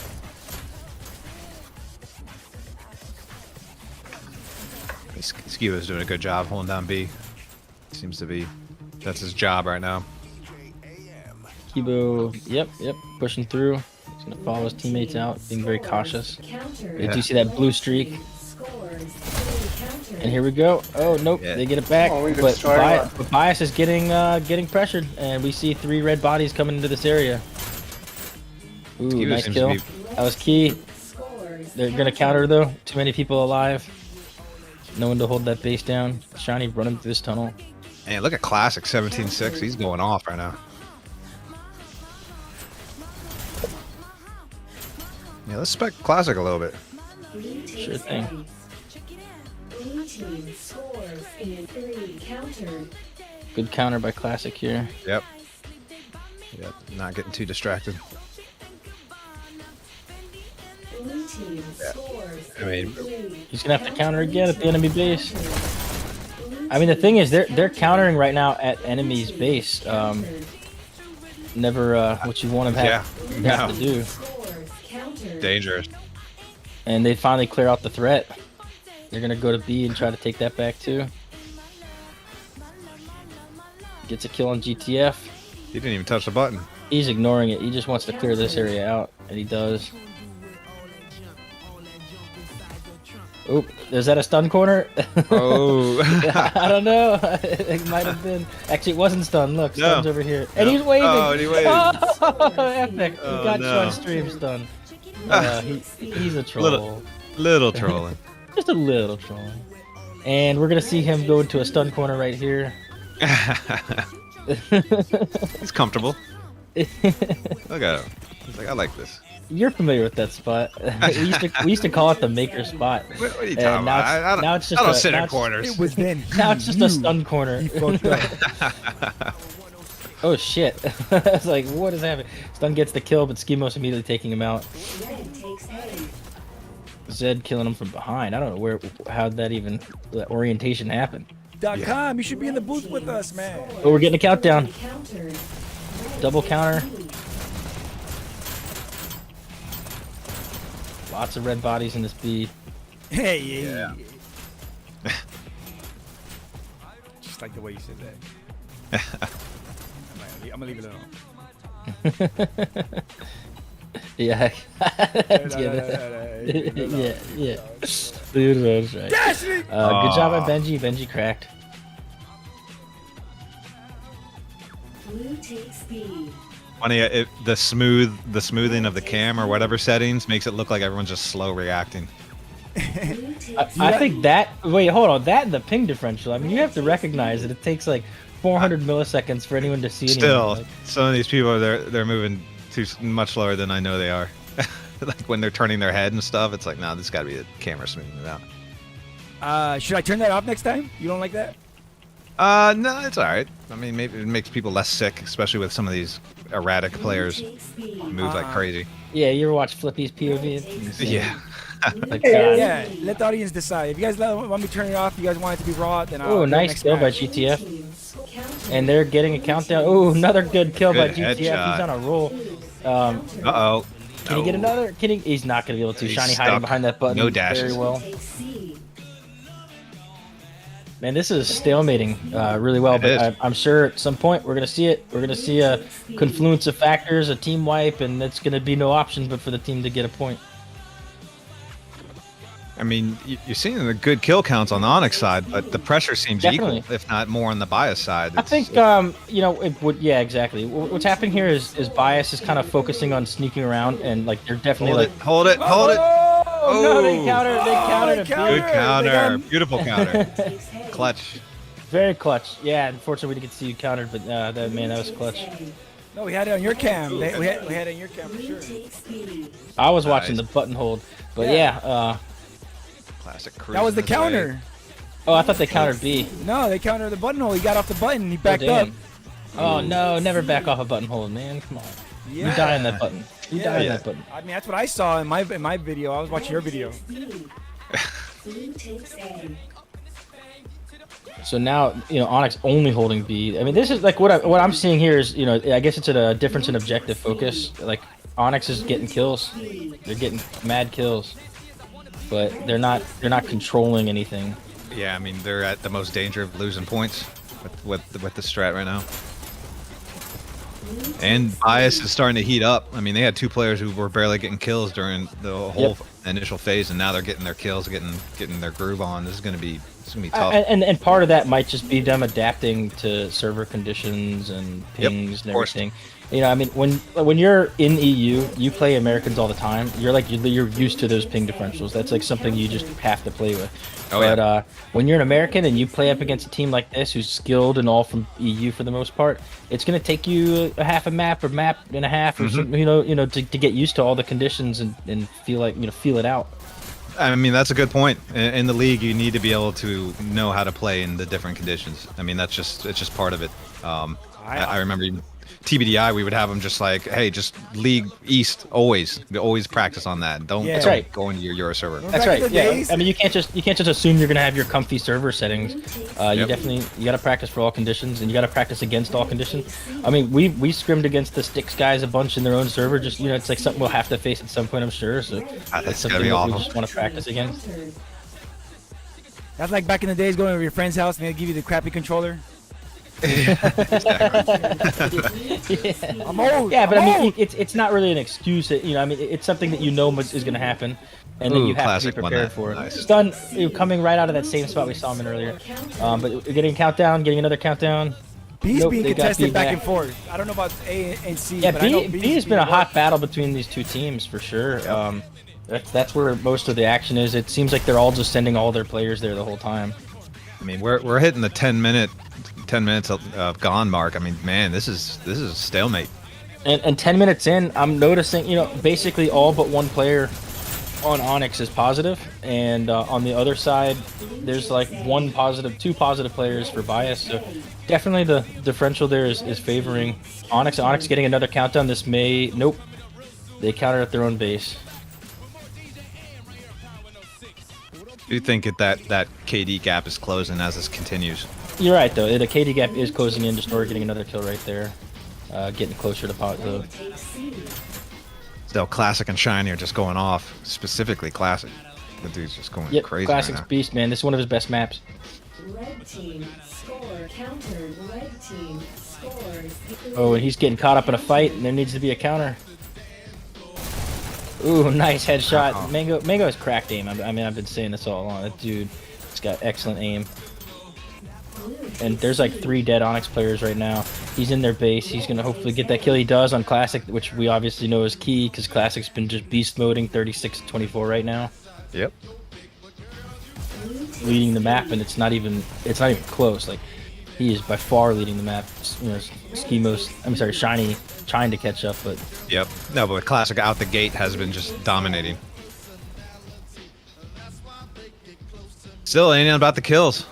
Skew is doing a good job holding down B. Seems to be. That's his job right now. Kibo, yep, pushing through. He's gonna follow his teammates out, being very cautious. Countered. Did you see that blue streak? Scores. Blue countered. And here we go. Oh nope, Yeah. they get it back. Oh, we but, destroyed one. but Bias is getting pressured, and we see 3 red bodies coming into this area. Ooh, Skew nice seems kill. to be. That was key. Scores. They're gonna counter though. Too many people alive. No one to hold that base down. Shiny running through this tunnel. Man, look at Classic 17-6. He's going off right now. Yeah, let's spec Classic a little bit. Blue takes Sure thing. A. Blue team scores in 3. Countered. Good counter by Classic here. Yep. Yep. Not getting too distracted. Blue team scores I mean, in 3. He's gonna have to counter again at the enemy base. I mean, the thing is, they're countering right now at enemy's base. Never what you want to have no. to do. Scores countered. Dangerous. And they finally clear out the threat. They're gonna go to B and try to take that back too. Gets a kill on GTF. He didn't even touch the button. He's ignoring it. He just wants to clear this area out, and he does. Oop, is that a stun corner? Oh. I don't know. It might have been. Actually, it wasn't stun. Look, No. stun's over here. And No. he's waving. Oh, and he waved. Oh, epic. Oh, he got you no. on stream stun. He's a troll. Little trolling. Just a little troll. And we're going to see him go into a stun corner right here. He's comfortable. Look at him. He's like, I like this. You're familiar with that spot. we used to call it the maker spot. What are you And talking now about? it's- now it's just I don't a- sit now in it's- corners. it was then. Now it's just You a stun corner. fucked up. Oh shit! I was like, what is happening? Stun gets the kill, but Skimos immediately taking him out. Red takes A. Zed killing him from behind. I don't know how that orientation happened. .com, you should be in the booth with us, man. Oh, we're getting a countdown. Countered. Double counter. Lots of red bodies in this B. Hey, yeah. Just like the way you said that. I'm gonna leave it alone. Yeah. Yeah. Dude, that's right. Good job at Benji. Benji cracked. Blue takes B. Funny, the smoothing of the cam or whatever settings makes it look like everyone's just slow reacting. Blue takes I think that. Wait, hold on. That and the ping differential. I mean, you have to recognize that it takes like 400 milliseconds for anyone to see anything. Still, Like, some of these people they're moving much slower than I know they are. Like when they're turning their head and stuff, it's like, no, this got to be the camera smoothing it out. Should I turn that off next time? You don't like that? No, it's all right. I mean, maybe it makes people less sick, especially with some of these erratic players takes B. move like crazy. yeah, you ever watch Flippy's POV? It's insane. Yeah. Like, Yeah, let the audience decide. If you guys want me to turn it off, you guys want it to be raw, then I'll Oh, do it nice next kill by match. GTF. Countered. And they're getting a countdown. Oh, another good kill by Good GTF. headshot. He's on a roll. Uh-oh. Can he get another? He's not going to be able to. He's Shiny hiding stuck. behind that button No dashes. very well. Takes C. Man, this is stalemating really well, It but is. I'm sure at some point we're going to see it. We're going to see a confluence of factors, a team wipe, and it's going to be no options but for the team to get a point. I mean, you're seeing the good kill counts on the Onyx side, but the pressure seems Definitely. equal, if not more on the bias side. I think, it would. Yeah, exactly. What's happening here is Bias is kind of focusing on sneaking around, and like they're definitely hold it, hold it. Oh no, they countered. They countered they a countered. Good They counter, got- beautiful counter, Takes A. clutch. Very clutch. Yeah, unfortunately we didn't get to see you countered, but that was clutch. No, we had it on your cam. We had it on your cam for Blue sure. takes B. I was watching Nice. the button hold, but Yeah. yeah. Classic. That was the cruising this way. counter. Oh, I thought they countered B. No, they countered the button hole. He got off the button. He backed Oh, up. damn. Oh no, never back off a button hold, man. Come on. Yeah. You die in that button. You die in Yeah. that button. I mean, that's what I saw in my video. I was watching your video. B. Blue takes A. So now, Onyx only holding B. I mean, this is like what I'm seeing here is, I guess it's a difference in objective focus. Like Onyx is getting kills. They're getting mad kills. But they're not controlling anything. Yeah, I mean they're at the most danger of losing points with the strat right now. And bias is starting to heat up. I mean, they had two players who were barely getting kills during the whole initial phase, and now they're getting their kills, getting their groove on. This is gonna be tough. And part of that might just be them adapting to server conditions and Yep, pings and of course. everything. I mean, when you're in EU, you play Americans all the time. You're used to those ping differentials. That's like something you just have to play with. Oh, but yeah. When you're an American and you play up against a team like this, who's skilled and all from EU for the most part, it's gonna take you a half a map or map and a half or something, to get used to all the conditions and feel it out. I mean, that's a good point. In the league, you need to be able to know how to play in the different conditions. I mean, it's just part of it. I remember even TBDI, we would have them just like, hey, just League East always. We always practice on that. Don't, Yeah. That's don't right. go into your Euro server. That's Back right. in the Yeah. days- I mean, you can't just assume you're gonna have your comfy server settings. You Yep. definitely got to practice for all conditions, and you got to practice against all conditions. I mean, we scrimmed against the Sticks guys a bunch in their own server. Just it's like something we'll have to face at some point, I'm sure. So That's that's gotta something be that we awful. just want to practice against. Countered. That's like back in the days going to your friend's house and they give you the crappy controller. I'm old. Yeah, but I'm I mean, old. it's not really an excuse. I mean, it's something that is going to happen, and then Ooh, you have classic to be one prepared that. for it. Nice. Stun coming right out of that same spot we saw him in earlier. But we're getting a countdown, getting another countdown. B's Nope, being they got contested B back back. and forth. I don't know about A and C, Yeah, but I know B has been a hot battle between these two teams for sure. That's where most of the action is. It seems like they're all just sending all their players there the whole time. I mean, we're hitting the 10 minutes of gone mark. I mean, man, this is stalemate. And 10 minutes in, I'm noticing, basically all but one player on Onyx is positive, and on the other side, there's like one positive, two positive players for bias. So definitely the differential there is favoring Onyx. Onyx getting another countdown. This may nope. They countered at their own base. Do you think that KD gap is closing as this continues? You're right though. The KD gap is closing in. Destroyer getting another kill right there, getting closer to the. Still, Classic and Shiny are just going off. Specifically, Classic. The dude's just going crazy. Classic's right now. beast, man. This is one of his best maps. Red team score countered. Red team scores. Oh, and he's getting caught up in a fight, and there needs to be a counter. Ooh, nice headshot. Uh-oh. Mango has cracked aim. I mean, I've been saying this all along. That dude, he's got excellent aim. And there's like 3 dead Onyx players right now. He's in their base. He's gonna hopefully get that kill. He does on Classic, which we obviously know is key because Classic's been just beast moding 36-24 right now, Yep. leading the map, and it's not even close. Like he is by far leading the map. You know, Shiny trying to catch up, but Yep. No, but with Classic out the gate has been just dominating. Still ain't about the kills.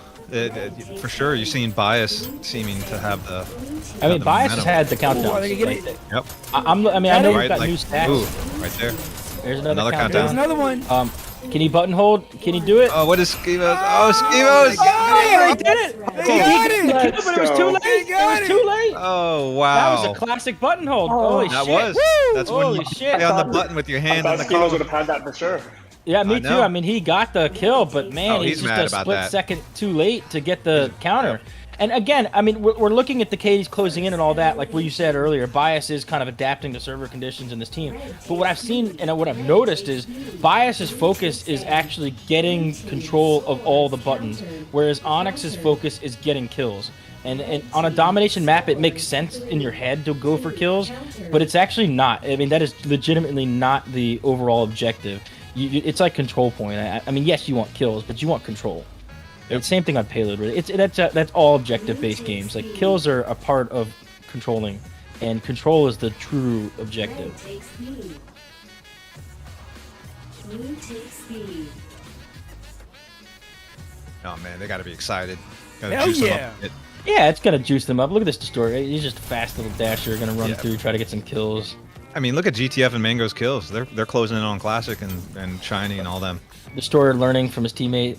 For sure, you're seeing Bias seeming to have the. I mean, the Bias has momentum. had the countdown. Are they gonna get it? Yep. I know Right, we've got like, new stats. ooh, right there. There's another Another countdown. There's another one. Can he button hold? Can he do it? Oh, what is Skivos? Oh, Skivos! Oh, he did it! They got it. But it was too late. They got It was too late. Oh, That wow. was a classic button hold. Holy That shit! was. That's when Holy you shit! play on the button with your I hand on thought the Skinos column. would have had that for sure. Yeah, me I too. know. I mean, he got the kill, but man, Oh, he's he's just mad a about split that. second too late to get the counter. And again, I mean, we're looking at the KDs closing in and all that. Like what you said earlier, Bias is kind of adapting to server conditions in this team. But what I've seen and what I've noticed is Bias's focus is actually getting control of all the buttons, whereas Onyx's focus is getting kills. And on a domination map, it makes sense in your head to go for kills, but it's actually not. I mean, that is legitimately not the overall objective. It's like control point. I mean, yes, you want kills, but you want control. It's same thing on payload. Really. That's all objective-based games. Like kills are a part of controlling, and control is the true objective. Blue takes speed. Oh man, they got to be excited. Gotta Hell juice them yeah. up a bit. Yeah, it's gonna juice them up. Look at this Destroyer. He's just a fast little dasher, gonna run Yeah. through, try to get some kills. I mean, look at GTF and Mango's kills. They're closing in on Classic and Shiny and all them. Destroyer learning from his teammate.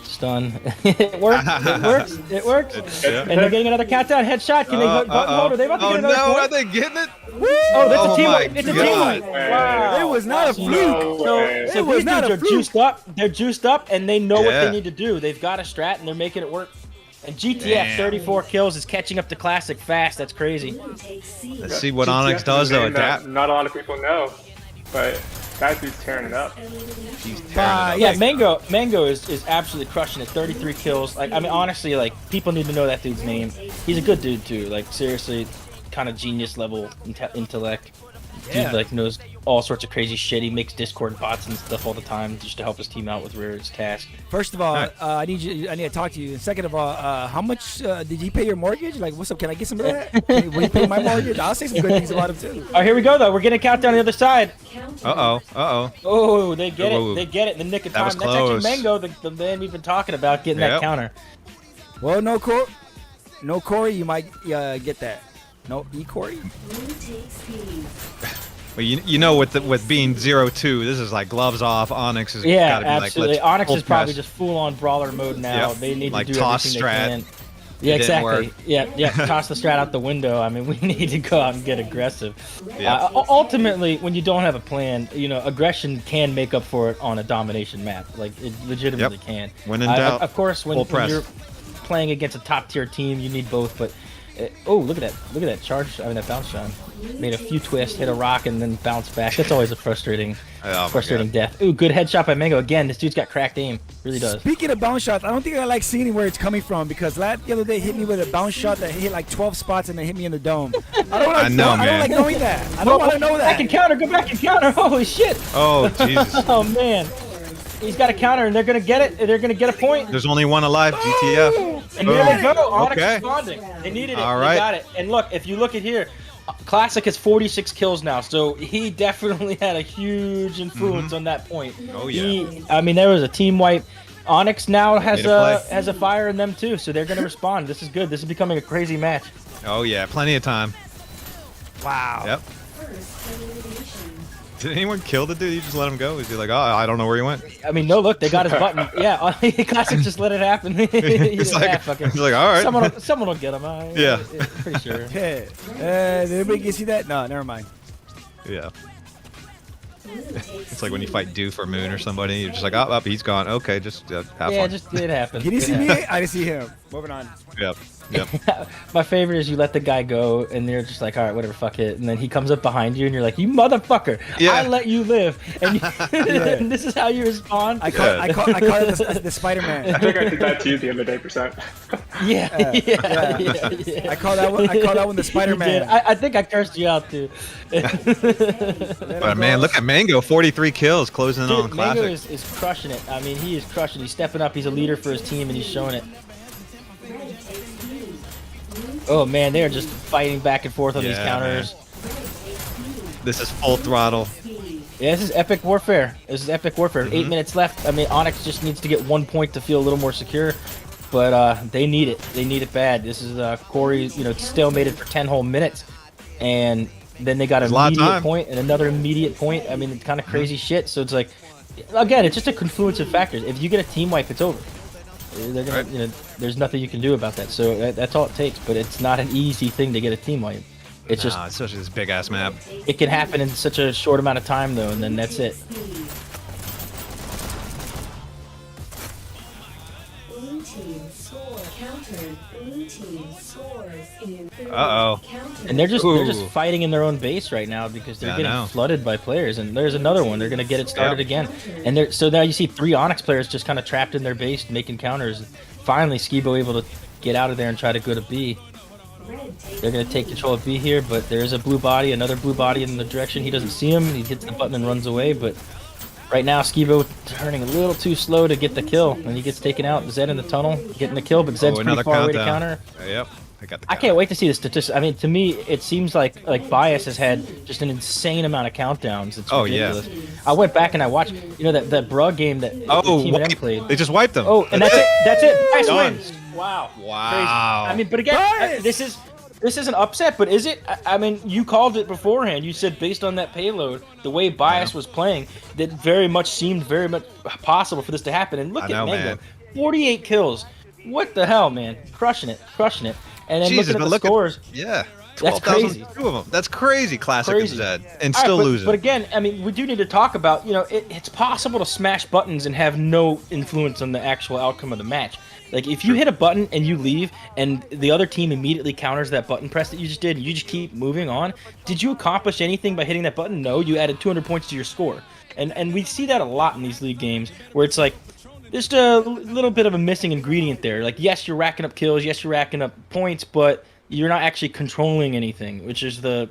Stun. It works. It works. It works. Yeah. And they're getting another countdown headshot. Can they button hold? Are they about to Oh get another no, point? are they getting it? Oh, that's Oh a team. my It's a team God. win. Wow. It was not a fluke. No way. So It was these not dudes a are fluke. juiced up. They're juiced up, and they know what Yeah. they need to do. They've got a strat, and they're making it work. And GTF, Damn. 34 kills, is catching up to Classic fast. That's crazy. Blue takes C. Let's see what GTF Onyx is does a though. name that Adapt. Not a lot of people know, but that dude's tearing it up. He's tearing it up. Yeah, Mango is absolutely crushing it. 33 kills. Like, I mean, honestly, like people need to know that dude's name. He's a good dude too. Like seriously, kind of genius level intellect. Yeah. Dude like knows all sorts of crazy shit. He makes Discord bots and stuff all the time just to help his team out with Rare's task. First of all, Alright. I need to talk to you. And second of all, how much did you pay your mortgage? Like, what's up? Can I get some of that? Will you pay my mortgage? I'll say some good things about him too. All right, here we go though. We're getting a countdown on the other side. Uh-oh. Oh, they get Whoa. it. They get it in the nick of That time. was That's actually close. Mango, the man we've been talking about, getting that Yep. counter. Well, no Corey, you might get that. No Corey. Blue takes speed. Well, you know, with being 0-2, this is like gloves off. Onyx has Yeah, got to be absolutely. like, Onyx full is probably press. just full on brawler mode now. Yep. They need Like to do toss everything strat. they can. Yeah, It didn't exactly. work. Yeah. Toss the strat out the window. I mean, we need to go out and get aggressive. Yep. Ultimately, when you don't have a plan, aggression can make up for it on a domination map. Like it legitimately can. When in doubt, of course, when full press. you're playing against a top tier team, you need both. But oh, look at that charge! I mean, that bounce shot. Made a few twists, hit a rock, and then bounce back. That's always a frustrating Oh my God. death. Ooh, good headshot by Mango. Again, this dude's got cracked aim. Really does. Speaking of bounce shots, I don't think I like seeing where it's coming from because the other day hit me with a bounce shot that hit like 12 spots and it hit me in the dome. I don't like I know, I don't man. like knowing that. I don't want to know Back that. and counter. Go back and counter. Holy shit. Oh Jesus! Oh man. He's got a counter, and they're gonna get it. They're gonna get a point. There's only one alive. GTF. And here they Boom. go. Onyx Okay. responding. They needed it. All They right. got it. And look, if you look at here, Classic has 46 kills now, so he definitely had a huge influence on that point. Oh, yeah. I mean, there was a team wipe. Onyx now has Made a play. has a fire in them too, so they're gonna respond. This is good. This is becoming a crazy match. Oh yeah, plenty of time. Wow. Yep. First elimination. Did anyone kill the dude? You just let him go? Is he like, oh, I don't know where he went? I mean, no, look, they got his button. Yeah, Classic just let it happen. He's like, he's like, all right. Someone will get him. Yeah. Pretty sure. Yeah. Did anybody get see that? No, never mind. Yeah. It's like when you fight Doof or Moon or somebody, you're just like, oh, he's gone. Okay, just have Yeah, fun. just it happened. Did you see me? I didn't see him. Moving on. Yep. Yep. My favorite is you let the guy go, and they're just like, all right, whatever, fuck it. And then he comes up behind you, and you're like, you motherfucker, Yeah. I let you live. And, and this is how you respond? I call it the Spider-Man. I think I did that to you the other day, percent. Yeah. I call that one the You did. Spider-Man. I think I cursed you out, too. But man, look at Mango, 43 kills, closing in on Dude, Mango Classic. is crushing it. I mean, he is crushing. He's stepping up. He's a leader for his team, and he's showing it. Red takes B. Blue Oh, man, they're just fighting back and forth on these Yeah, counters. This is full throttle. B. Yeah, this is epic warfare. This is epic warfare. 8 minutes left. I mean, Onyx just needs to get 1 point to feel a little more secure, but they need it. They need it bad. This is Quarry, stalemated for 10 whole minutes, and then they got an There's a lot of immediate time. point and another immediate point. I mean, it's kind of crazy shit. So it's like, again, it's just a confluence of factors. If you get a team wipe, it's over. They're gonna, Right. there's nothing you can do about that. So that's all it takes. But it's not an easy thing to get a team wipe. It's just Nah, especially this big ass map. it can happen in such a short amount of time though, and then that's it. Blue team score countered. Blue team scores in 30 Uh-oh. countered. And they're just Ooh. fighting in their own base right now because they're Yeah, I getting know. flooded by players. And there's another one. They're gonna get it started Yep. again. And so now you see 3 Onyx players just kind of trapped in their base making counters. Finally, Skibo able to get out of there and try to go to B. Red takes They're gonna take control of B here, but there is a blue body, another blue body in the direction. He doesn't see him. He hits the button and runs away. But right now, Skibo turning a little too slow to get the kill, and he gets taken out. Zed in the tunnel getting the kill, but Zed's pretty far away to counter. Yep. I got the I can't wait to see the statistics. I mean, to me, it seems like Bias has had just an insane amount of countdowns. It's Oh, yeah. ridiculous. I went back and I watched, that Brug game that Oh, Team M wipe. played. They just wiped them. Oh, and that's it. That's it. Bias Done. wins. Wow. Wow. Crazy. I mean, but again, Bias! this is an upset, but is it? I mean, you called it beforehand. You said based on that payload, the way Bias was playing, that seemed very much possible for this to happen. And look I at know, Mango, man. 48 kills. What the hell, man? Crushing it. And then Jesus, looking at but the look scores. Yeah. That's 12,000, crazy. 2 of them. That's crazy. Classic Crazy. and Zed. And All right, still but, losing. But again, I mean, we do need to talk about, it's possible to smash buttons and have no influence on the actual outcome of the match. Like, if you hit a button and you leave, and the other team immediately counters that button press that you just did, and you just keep moving on, did you accomplish anything by hitting that button? No, you added 200 points to your score. And we see that a lot in these league games, where it's like, just a little bit of a missing ingredient there. Like, yes, you're racking up kills, yes, you're racking up points, but you're not actually controlling anything, which is the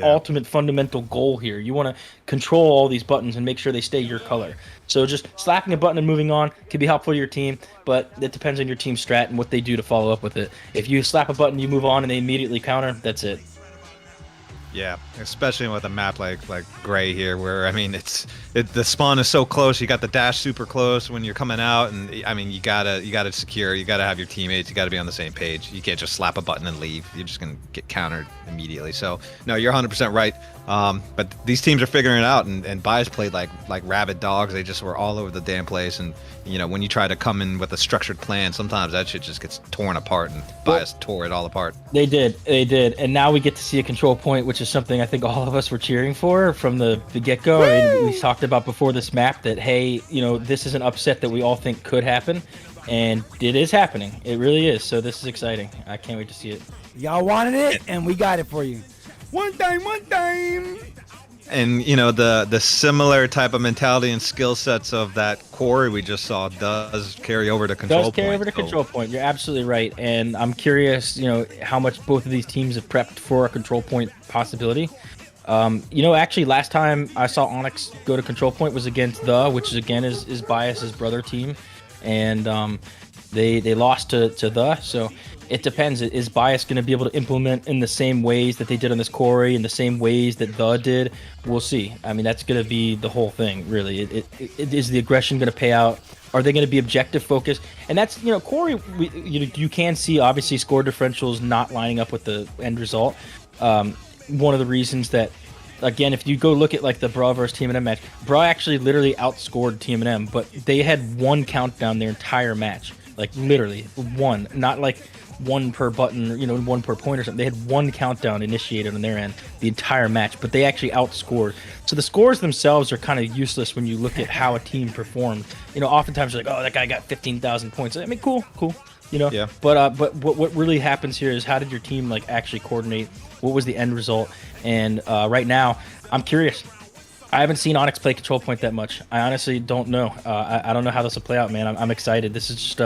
ultimate fundamental goal here. You want to control all these buttons and make sure they stay your color. So just slapping a button and moving on can be helpful to your team, but it depends on your team strat and what they do to follow up with it. If you slap a button, you move on, and they immediately counter, that's it. Yeah, especially with a map like Gray here, where I mean the spawn is so close. You got the dash super close when you're coming out, and I mean you gotta secure. You gotta have your teammates. You gotta be on the same page. You can't just slap a button and leave. You're just gonna get countered immediately. So no, you're 100% right. But these teams are figuring it out, and Bias played like rabid dogs. They just were all over the damn place, and when you try to come in with a structured plan, sometimes that shit just gets torn apart, and Bias tore it all apart. They did, and now we get to see a control point, which is something I think all of us were cheering for from the get-go. I mean, we talked about before this map that, hey, this is an upset that we all think could happen, and it is happening. It really is, so this is exciting. I can't wait to see it. Y'all wanted it, and we got it for you. One time. And the similar type of mentality and skill sets of that Quarry we just saw does carry over to control Does carry point. over to So- control point. You're absolutely right, and I'm curious, how much both of these teams have prepped for a control point possibility. Actually, last time I saw Onyx go to control point was against which is again is Bias's brother team, and They lost to so it depends. Is Bias going to be able to implement in the same ways that they did on this Quarry, in the same ways that the did? We'll see. I mean, that's going to be the whole thing, really. It is the aggression going to pay out? Are they going to be objective focused? And that's, Quarry, you can see obviously score differentials not lining up with the end result. One of the reasons that, again, if you go look at like the Bra versus TMNM match, Bra actually literally outscored TMNM, but they had one countdown their entire match. Like literally one, not like one per button, one per point or something. They had one countdown initiated on their end the entire match, but they actually outscored. So the scores themselves are kind of useless when you look at how a team performed. Oftentimes you're like, oh, that guy got 15,000 points. I mean, cool. Yeah. But what really happens here is how did your team like actually coordinate? What was the end result? And right now, I'm curious. I haven't seen Onyx play control point that much. I honestly don't know. I don't know how this will play out, man. I'm excited. This is just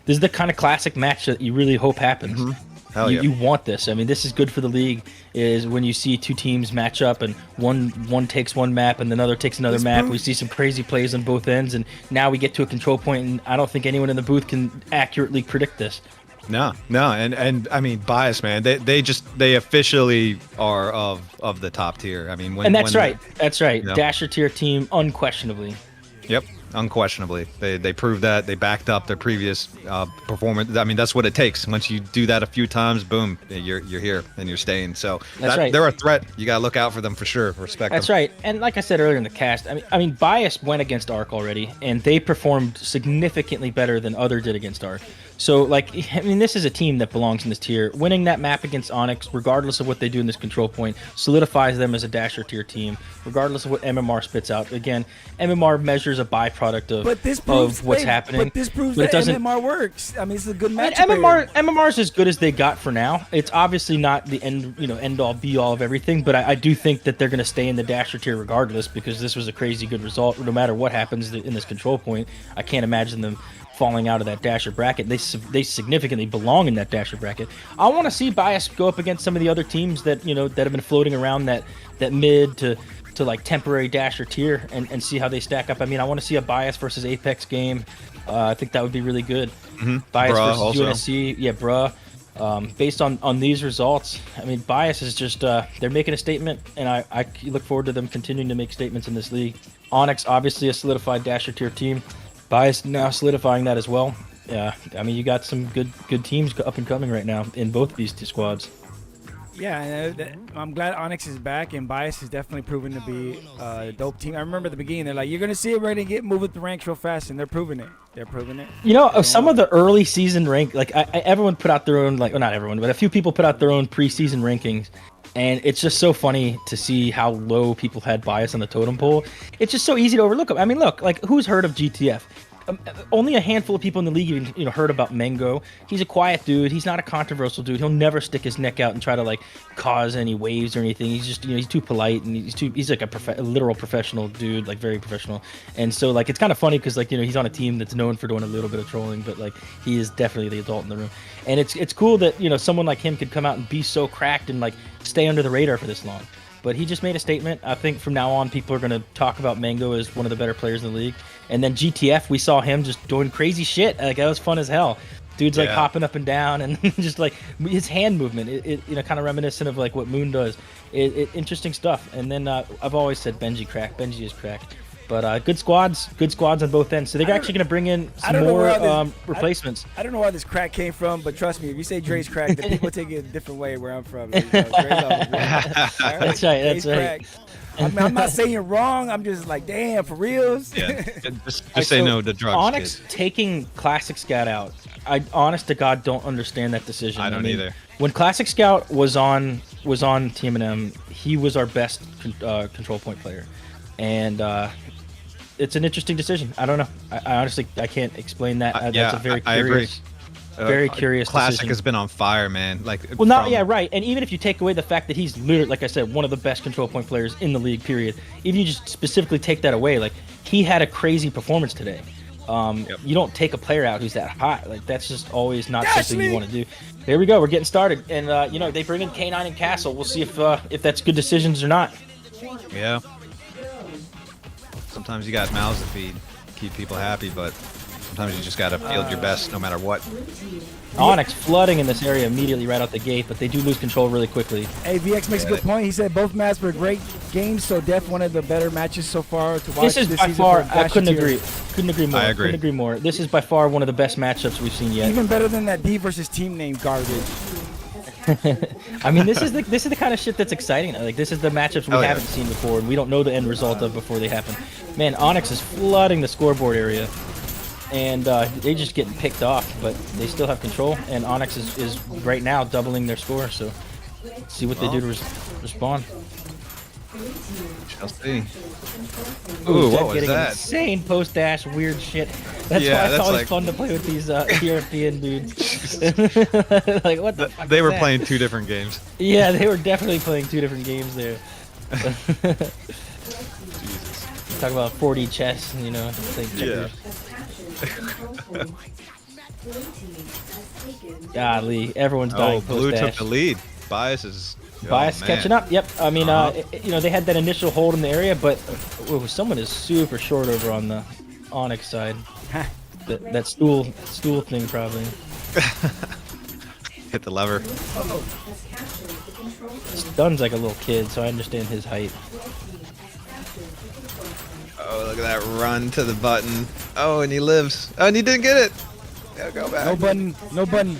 this is the kind of classic match that you really hope happens. Mm-hmm. Hell yeah. You want this. I mean, this is good for the league. Is when you see two teams match up and one takes one map and another takes another map. We see some crazy plays on both ends, and now we get to a control point, and I don't think anyone in the booth can accurately predict this. No, and I mean, Bias, man. They officially are of the top tier. I mean, that's right. Dasher tier team, unquestionably. Yep, unquestionably. They proved that. They backed up their previous performance. I mean, that's what it takes. Once you do that a few times, boom, you're here and you're staying. So that's right. They're a threat. You gotta look out for them for sure. Respect That's them. right. And like I said earlier in the cast, I mean, Bias went against Arc already, and they performed significantly better than Other did against Arc. So, this is a team that belongs in this tier. Winning that map against Onyx, regardless of what they do in this control point, solidifies them as a Dasher tier team, regardless of what MMR spits out. Again, MMR measures a byproduct of what's happening. But this proves that MMR works. I mean, it's a good match. MMR is as good as they got for now. It's obviously not the end all be all of everything, but I do think that they're going to stay in the Dasher tier regardless, because this was a crazy good result. No matter what happens in this control point, I can't imagine them falling out of that Dasher bracket. They significantly belong in that Dasher bracket. I want to see Bias go up against some of the other teams that that have been floating around that mid to like temporary Dasher tier and see how they stack up. I mean, I want to see a Bias versus Apex game. I think that would be really good. Mm-hmm. Bias Bruh, versus also. UNSC, yeah, bruh. Based on these results, I mean, Bias is just they're making a statement, and I look forward to them continuing to make statements in this league. Onyx, obviously a solidified Dasher tier team. Bias now solidifying that as well. Yeah, I mean, you got some good teams up and coming right now in both of these two squads. Yeah, I'm glad Onyx is back, and Bias is definitely proven to be a dope team. I remember at the beginning, they're like, you're going to see it, we're going to move up the ranks real fast, and they're proving it. Some of the early season rank, everyone put out their own, well, not everyone, but a few people put out their own preseason rankings. And it's just so funny to see how low people had Bias on the totem pole. It's just so easy to overlook them. I mean, look, who's heard of GTF? Only a handful of people in the league even heard about Mango. He's a quiet dude. He's not a controversial dude. He'll never stick his neck out and try to cause any waves or anything. He's just he's too polite, and he's like a literal professional dude, very professional. And so it's kind of funny because he's on a team that's known for doing a little bit of trolling, but he is definitely the adult in the room. And it's cool that someone like him could come out and be so cracked and stay under the radar for this long. But he just made a statement. I think from now on, people are going to talk about Mango as one of the better players in the league. And then GTF, we saw him just doing crazy shit. That was fun as hell. Dude's hopping up and down, and just his hand movement, it kind of reminiscent of what Moon does. Interesting stuff. And then I've always said Benji cracked. Benji is cracked. But good squads on both ends. So they're actually going to bring in some more replacements. I don't know where this crack came from, but trust me, if you say Dre's cracked, then people take it a different way where I'm from. Dre's That's right. That's right. I'm not saying you're wrong. I'm just damn, for reals. Yeah, just say no to drugs. Onyx kid. taking Classic Scout out. I honest to God don't understand that decision. I don't either. When Classic Scout was on TMNM, he was our best control point player, and it's an interesting decision. I don't know. I honestly can't explain that. That's a very curious. Very curious. Classic decision. has been on fire, man. Right. And even if you take away the fact that he's literally, like I said, one of the best control point players in the league, period. If you just specifically take that away, he had a crazy performance today. You don't take a player out who's that hot. That's just always not something you want to do. There we go. We're getting started, and they bring in K9 and Castle. We'll see if that's good decisions or not. Yeah. Sometimes you got mouths to feed, keep people happy, but Sometimes you just gotta field your best no matter what. Onyx flooding in this area immediately right out the gate, but they do lose control really quickly. Hey, VX makes a good point. He said both maps were great games, so def one of the better matches so far to watch. This is by season far, for I couldn't Basheteer. agree. Couldn't agree more. I agree. Couldn't agree more. This is by far one of the best matchups we've seen yet. Even better than that D versus team name garbage. I mean, this is the kind of shit that's exciting. Like, this is the matchups we Oh, yeah. haven't seen before, and we don't know the end result of before they happen. Man, Onyx is flooding the scoreboard area, and they just getting picked off, but they still have control. And Onyx is right now doubling their score. So, let's see what they do to respond. Shall see. Ooh, Ooh, Zed what was getting that? Insane post dash, weird shit. That's Yeah, why it's that's always like- fun to play with these European dudes. Like, what the fuck They is were that? playing 2 different games. Yeah, they were definitely playing 2 different games there. Talk about 4D chess, you know. It's like Yeah. Golly, everyone's dying Oh, post blue took dash. the lead. Bias is. Bias man. catching up. Yep. I mean, Uh-huh. you know, they had that initial hold in the area, but someone is super short over on the Onyx side. that stool thing probably. Hit the lever. Stun's like a little kid, so I understand his height. Oh, look at that run to the button. Oh, and he lives. Oh, and he didn't get it. Gotta go back. No button. No button.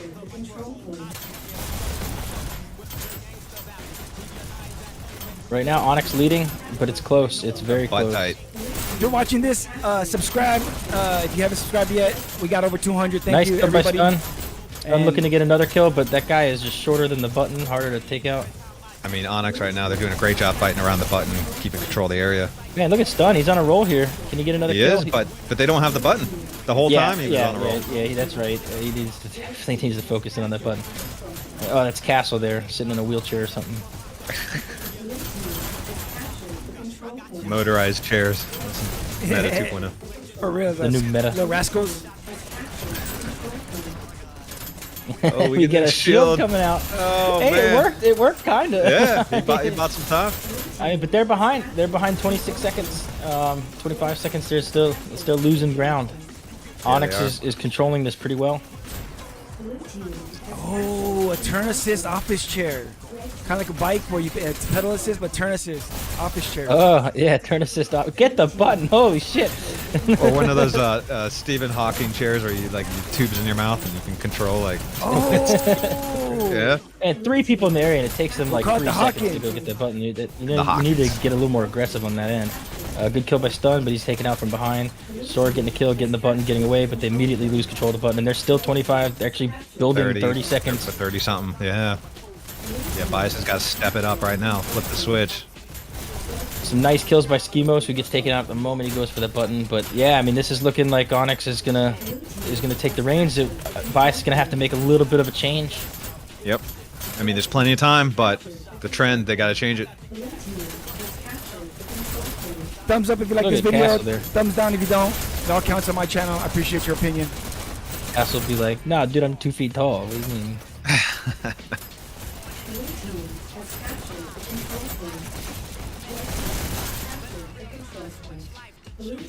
Right now, Onyx leading, but it's close. It's very Butt close. tight. If you're watching this, subscribe. If you haven't subscribed yet, we got over 200. Thank Nice you, kill by everybody. Stun. I'm And- looking to get another kill, but that guy is just shorter than the button, harder to take out. I mean, Onyx right now, they're doing a great job fighting around the button, keeping control of the area. Man, look at Stun. He's on a roll here. Can he get another He kill? is, but they don't have the button. The whole time he was on a roll. Yeah, that's right. He needs to, I think he needs to focus in on that button. Oh, that's Castle there, sitting in a wheelchair or something. Motorized chairs. Meta 2.0. For real, The new meta. Little rascals. Oh, We get a shield coming out. Oh, Hey, man. it worked. It worked, kinda. Yeah, he bought some time. But they're behind. They're behind 26 seconds. 25 seconds. They're still losing ground. Onyx they is controlling this pretty well. Oh, a turn assist off his chair. Kind of like a bike where you it's pedal assist, but turn assist off his chair. Oh yeah, turn assist off. Get the button. Holy shit. Or one of those Stephen Hawking chairs where you like tubes in your mouth and you can control like. Oh. Yeah. And 3 people in the area, and it takes them like call it 3 the seconds to Hawkins. go get that button. You need Hawkins. to get a little more aggressive on that end. Good kill by Stun, but he's taken out from behind. Sword getting the kill, getting the button, getting away, but they immediately lose control of the button. And they're still 25. They're actually building 30 seconds. 30 something. Yeah. Yeah, Bias has got to step it up right now. Flip the switch. Some nice kills by Schemos, who gets taken out the moment he goes for the button. But yeah, I mean, this is looking like Onyx is gonna take the reins. Bias is gonna have to make a little bit of a change. Yep. I mean, there's plenty of time, but the trend, they got to change it. Thumbs up if you like Look this at video. Castle there. Thumbs down if you don't. It all counts on my channel. I appreciate your opinion. Castle will be like, nah, dude, I'm 2 feet tall. What do you mean?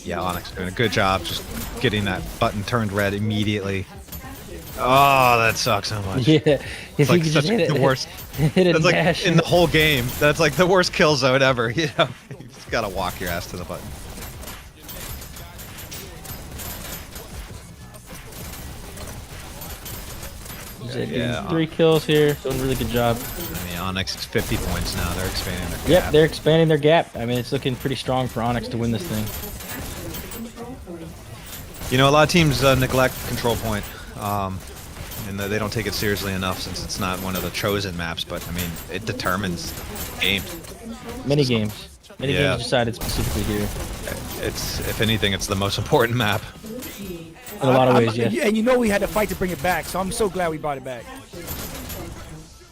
Yeah, Onyx doing a good job just getting that button turned red immediately. Oh, that sucks so much. Yeah, if It's you like could such just hit it, the worst. hit it That's like dash. in the whole game. That's like the worst kill zone ever. You know, you just gotta walk your ass to the button. Zed Yeah. getting 3 kills here, doing a really good job. I mean, Onyx is 50 points now. They're expanding their Yep, gap. they're expanding their gap. I mean, it's looking pretty strong for Onyx to win this thing. You know, a lot of teams neglect control point, and they don't take it seriously enough since it's not one of the chosen maps. But I mean, it determines games. Many games. Many Yeah. games decided specifically here. It's, if anything, it's the most important map. In a lot of ways, yes. And you know we had to fight to bring it back, so I'm so glad we brought it back.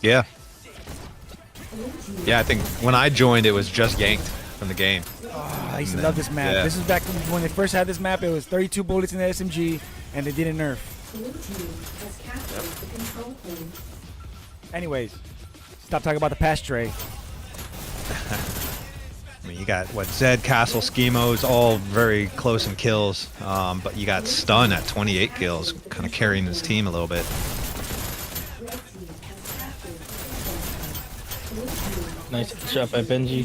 Yeah. Yeah, I think when I joined, it was just yanked from the game. Oh, I used to Man, love this map. yeah. This is back when they first had this map. It was 32 bullets in the SMG, and they didn't nerf. Anyways, stop talking about the past, Trey. I mean, you got what Zed, Castle, Schemos, all very close in kills, but you got Stun at 28 kills, kind of carrying his team a little bit. Nice shot by Benji.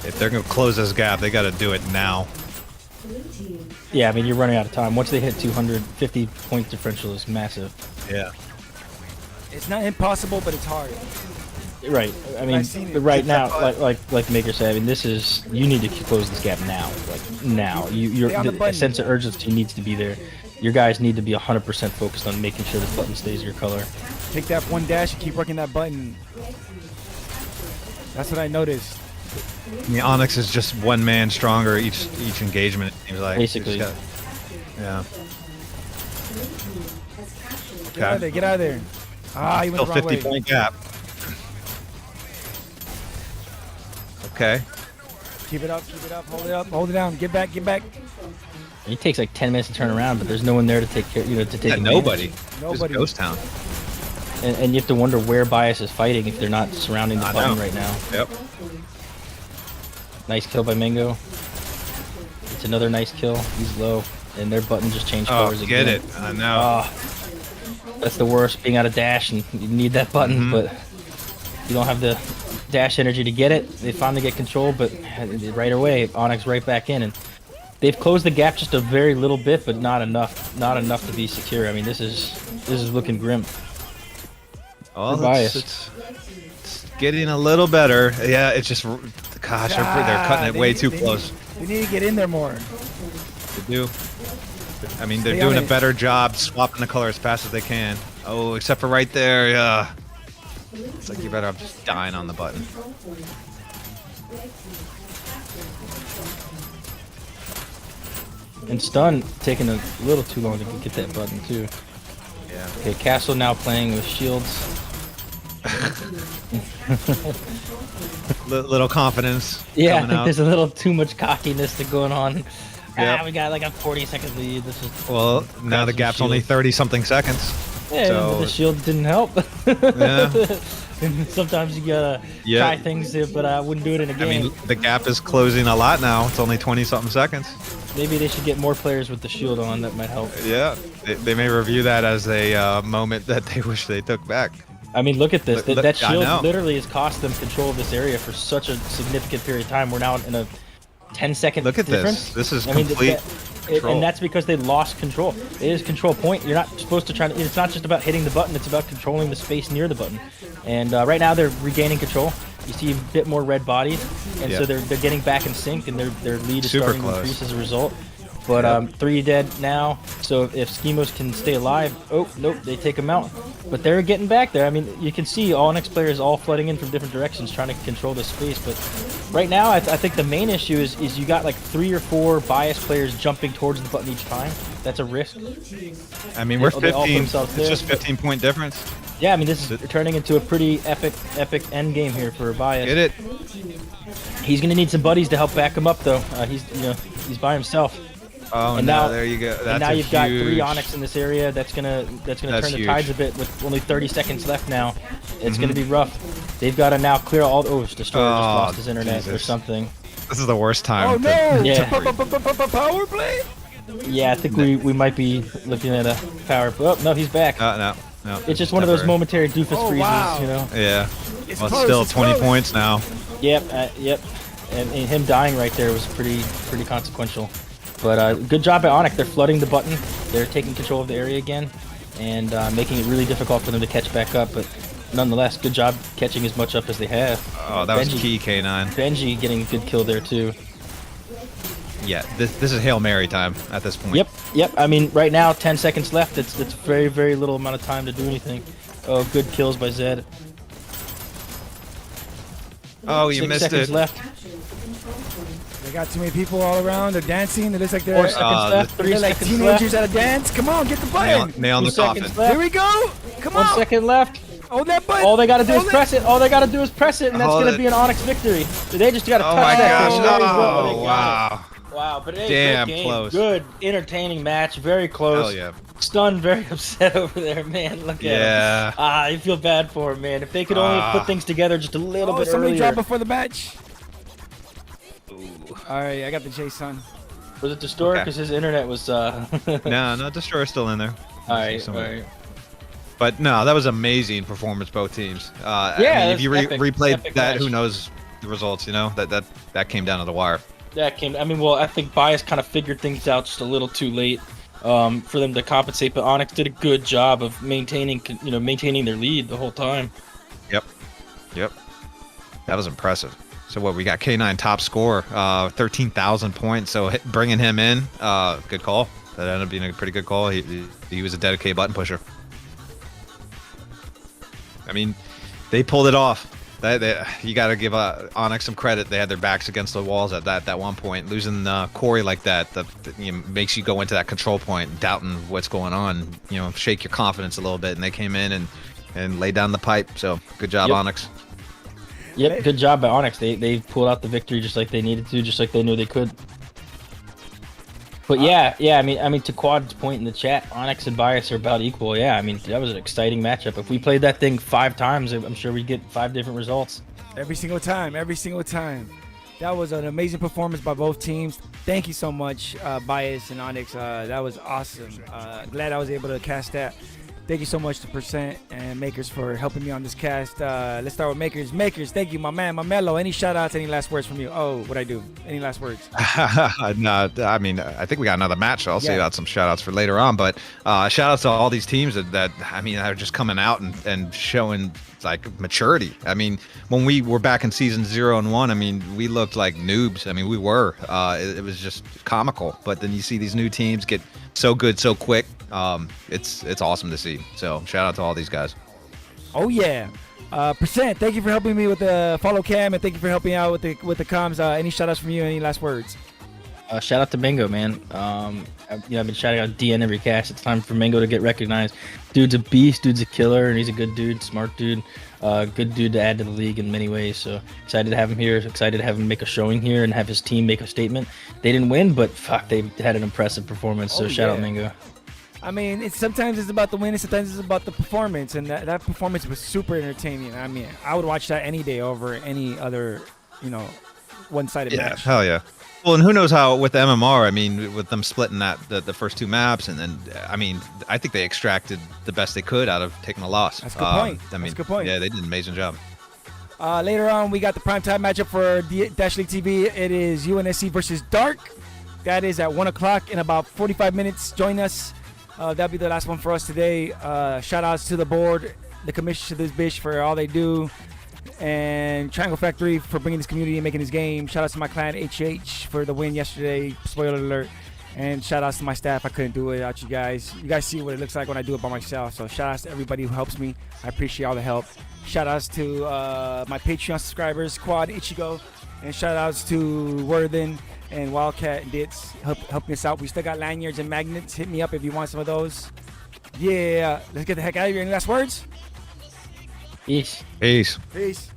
If they're gonna close this gap, they got to do it now. Yeah, I mean, you're running out of time. Once they hit 250 point differential is massive. Yeah. It's not impossible, but it's hard. Right. I mean, I've seen it. right now, like Maker said, I mean, this is, you need to close this gap now. Like now, Stay on the the button. sense of urgency needs to be there. Your guys need to be 100% focused on making sure this button stays your color. Take that one dash and keep working that button. That's what I noticed. I mean, Onyx is just one man stronger each engagement. It seems like. Basically. He's got- yeah. Get out of there. Get out of there. Ah, he went Still the wrong 50 way. point gap. Okay. Keep it up. Keep it up. Hold it up. Hold it down. Get back. Get back. And it takes like 10 minutes to turn around, but there's no one there to take care, to take Yeah, advantage. nobody. Nobody. Just Ghost Town. And you have to wonder where Bias is fighting if they're not surrounding the I button know. right now. Yep. Nice kill by Mango. It's another nice kill. He's low, and their button just changed Oh, colors get again. it. I know. Ah, that's the worst, being out of dash, and you need that button, Mhm. but you don't have the dash energy to get it. They finally get control, but right away, Onyx right back in, and they've closed the gap just a very little bit, but not enough. Not enough to be secure. I mean, this is looking grim. Oh, They're biased. it's getting a little better. Yeah, it's just, gosh, they're cutting it way too close. They need to get in there more. They do. I mean, they're Stay on doing a it. better job swapping the color as fast as they can. Oh, except for right there, yeah. It's like you better have just dying on the button. And Stun taking a little too long to get that button too. Yeah. Okay, Castle now playing with shields. Little confidence. Yeah, I coming think out. there's a little too much cockiness to going on. Yep. Ah, we got like a 40-second lead. This is Well, now the some gap's only shield. 30 something seconds. Yeah, So- but the shield didn't help. Yeah. Sometimes you gotta Yeah. try things, but I wouldn't do it in a I game. mean, the gap is closing a lot now. It's only 20 something seconds. Maybe they should get more players with the shield on. That might help. Yeah. They may review that as a moment that they wish they took back. I mean, look at this. Look- That I shield know. literally has cost them control of this area for such a significant period of time. We're now in a 10-second Look at difference. this. This is I mean, complete control. and that's because they lost control. It is control point. You're not supposed to try to. It's not just about hitting the button. It's about controlling the space near the button. And right now they're regaining control. You see a bit more red bodies, and so Yep. they're getting back in sync, and their lead is Super starting close. to increase as a result. But 3 dead now. So if Schemos can stay alive, oh nope, they take him out. But they're getting back there. I mean, you can see Onyx players all flooding in from different directions, trying to control the space. But right now, I think the main issue is you got like 3 or 4 bias players jumping towards the button each time. That's a risk. I mean, we're They all put 15. themselves It's there, just 15 point difference. Yeah, I mean, this is turning into a pretty epic end game here for bias. Get it? He's gonna need some buddies to help back him up, though. He's by himself. Oh, And no, now- there you go. That's And now a you've got 3 huge- Onyx in this area. That's gonna That's turn the huge. tides a bit with only 30 seconds left now. It's Mm-hmm. gonna be rough. They've got to now clear all. Oh, Destroyer just lost his internet or Jesus. something. This is the worst time. Oh to- no! Yeah. Power play. Yeah, I think we might be looking at a power. Oh no, he's back. No. It's just one of those temporary. momentary doofus Oh, freezes, wow. you know. Yeah. It's Well, close, still it's 20 close. points now. Yep. And him dying right there was pretty consequential. But good job by Onyx. They're flooding the button. They're taking control of the area again, and making it really difficult for them to catch back up. But nonetheless, good job catching as much up as they have. Oh, that was Benji. key, K9. Benji getting a good kill there too. Yeah, this is Hail Mary time at this point. Yep. I mean, right now, 10 seconds left. It's very little amount of time to do anything. Oh, good kills by Zed. Oh, you 6 missed seconds it. left. They got too many people all around. They're dancing. It looks like 4 they're, seconds left. 3 they're like seconds teenagers left. at a dance. Come on, get the Nail, button. nail in 2 the coffin. seconds left. Here we go. Come 1 on. second left. Hold that button. All they gotta do is Hold it. press it. All they gotta do is press it, and that's Hold gonna it. be an Onyx victory. They just gotta Oh touch my that gosh. thing. There you go. They Oh, got it. wow. Wow, but hey, Damn good game. close. Good, entertaining match. Very close. Hell yeah. Stun very upset over there, man. Look at him. Yeah. I feel bad for him, man. If they could only put things together just a little Oh, bit somebody earlier. drop before the match. All right, I got the Jason. Was it Destroyer? Okay. Because his internet was. No, Destroyer's still in there. All right, Some all of it. right. But no, that was amazing performance, both teams. Yeah, I mean, it if you was epic, replayed epic that, match. who knows the results? You know, that came down to the wire. That came. I mean, well, I think Bias kind of figured things out just a little too late for them to compensate. But Onyx did a good job of maintaining their lead the whole time. Yep. That was impressive. So what, we got K9 top score, 13,000 points. So bringing him in, good call. That ended up being a pretty good call. He was a dedicated button pusher. I mean, they pulled it off. You got to give Onyx some credit. They had their backs against the walls at that one point. Losing Quarry like that, makes you go into that control point, doubting what's going on. Shake your confidence a little bit. And they came in and laid down the pipe. So good job, Yep. Onyx. Yep, good job by Onyx. They pulled out the victory just like they needed to, just like they knew they could. But yeah, I mean, to Quad's point in the chat, Onyx and Bias are about equal. Yeah, I mean, that was an exciting matchup. If we played that thing 5 times, I'm sure we'd get 5 different results. Every single time. That was an amazing performance by both teams. Thank you so much, Bias and Onyx. That was awesome. Glad I was able to cast that. Thank you so much to Percent and Makers for helping me on this cast. Let's start with Makers. Makers, thank you, my man, my mellow. Any shout outs, any last words from you? Oh, what'd I do? Any last words? No, I mean, I think we got another match. So I'll say Yeah. out some shout outs for later on. But shout outs to all these teams that are just coming out and showing like maturity. I mean, when we were back in season 0 and 1, I mean, we looked like noobs. I mean, we were. It was just comical. But then you see these new teams get so good so quick. It's awesome to see. So shout out to all these guys. Oh yeah. Percent, thank you for helping me with the follow cam and thank you for helping out with the comms. Any shout outs from you? Any last words? Shout out to Mingo, man. I've been shouting out DN every cast. It's time for Mingo to get recognized. Dude's a beast. Dude's a killer, and he's a good dude, smart dude. Good dude to add to the league in many ways. So excited to have him here. Excited to have him make a showing here and have his team make a statement. They didn't win, but fuck, they had an impressive performance. So shout out Mingo. I mean, sometimes it's about the win, and sometimes it's about the performance, and that performance was super entertaining. I mean, I would watch that any day over any other, one-sided match. Hell yeah. Well, and who knows how with the MMR, I mean, with them splitting the first 2 maps, and then, I mean, I think they extracted the best they could out of taking a loss. That's a good point. That's a good point. Yeah, they did an amazing job. Later on, we got the primetime matchup for Dltv. It is UNSC versus Dark. That is at 1 o'clock in about 45 minutes. Join us. That'll be the last one for us today. Shout outs to the board, the commission to this bitch for all they do, and Triangle Factory for bringing this community and making this game. Shout outs to my client HH for the win yesterday. Spoiler alert. And shout outs to my staff. I couldn't do it without you guys. You guys see what it looks like when I do it by myself. So shout outs to everybody who helps me. I appreciate all the help. Shout outs to my Patreon subscribers, Quad, Ichigo, and shout outs to Worthen and Wildcat and Ditz helping us out. We still got lanyards and magnets. Hit me up if you want some of those. Yeah, let's get the heck out of here. Any last words? Peace. Peace. Peace.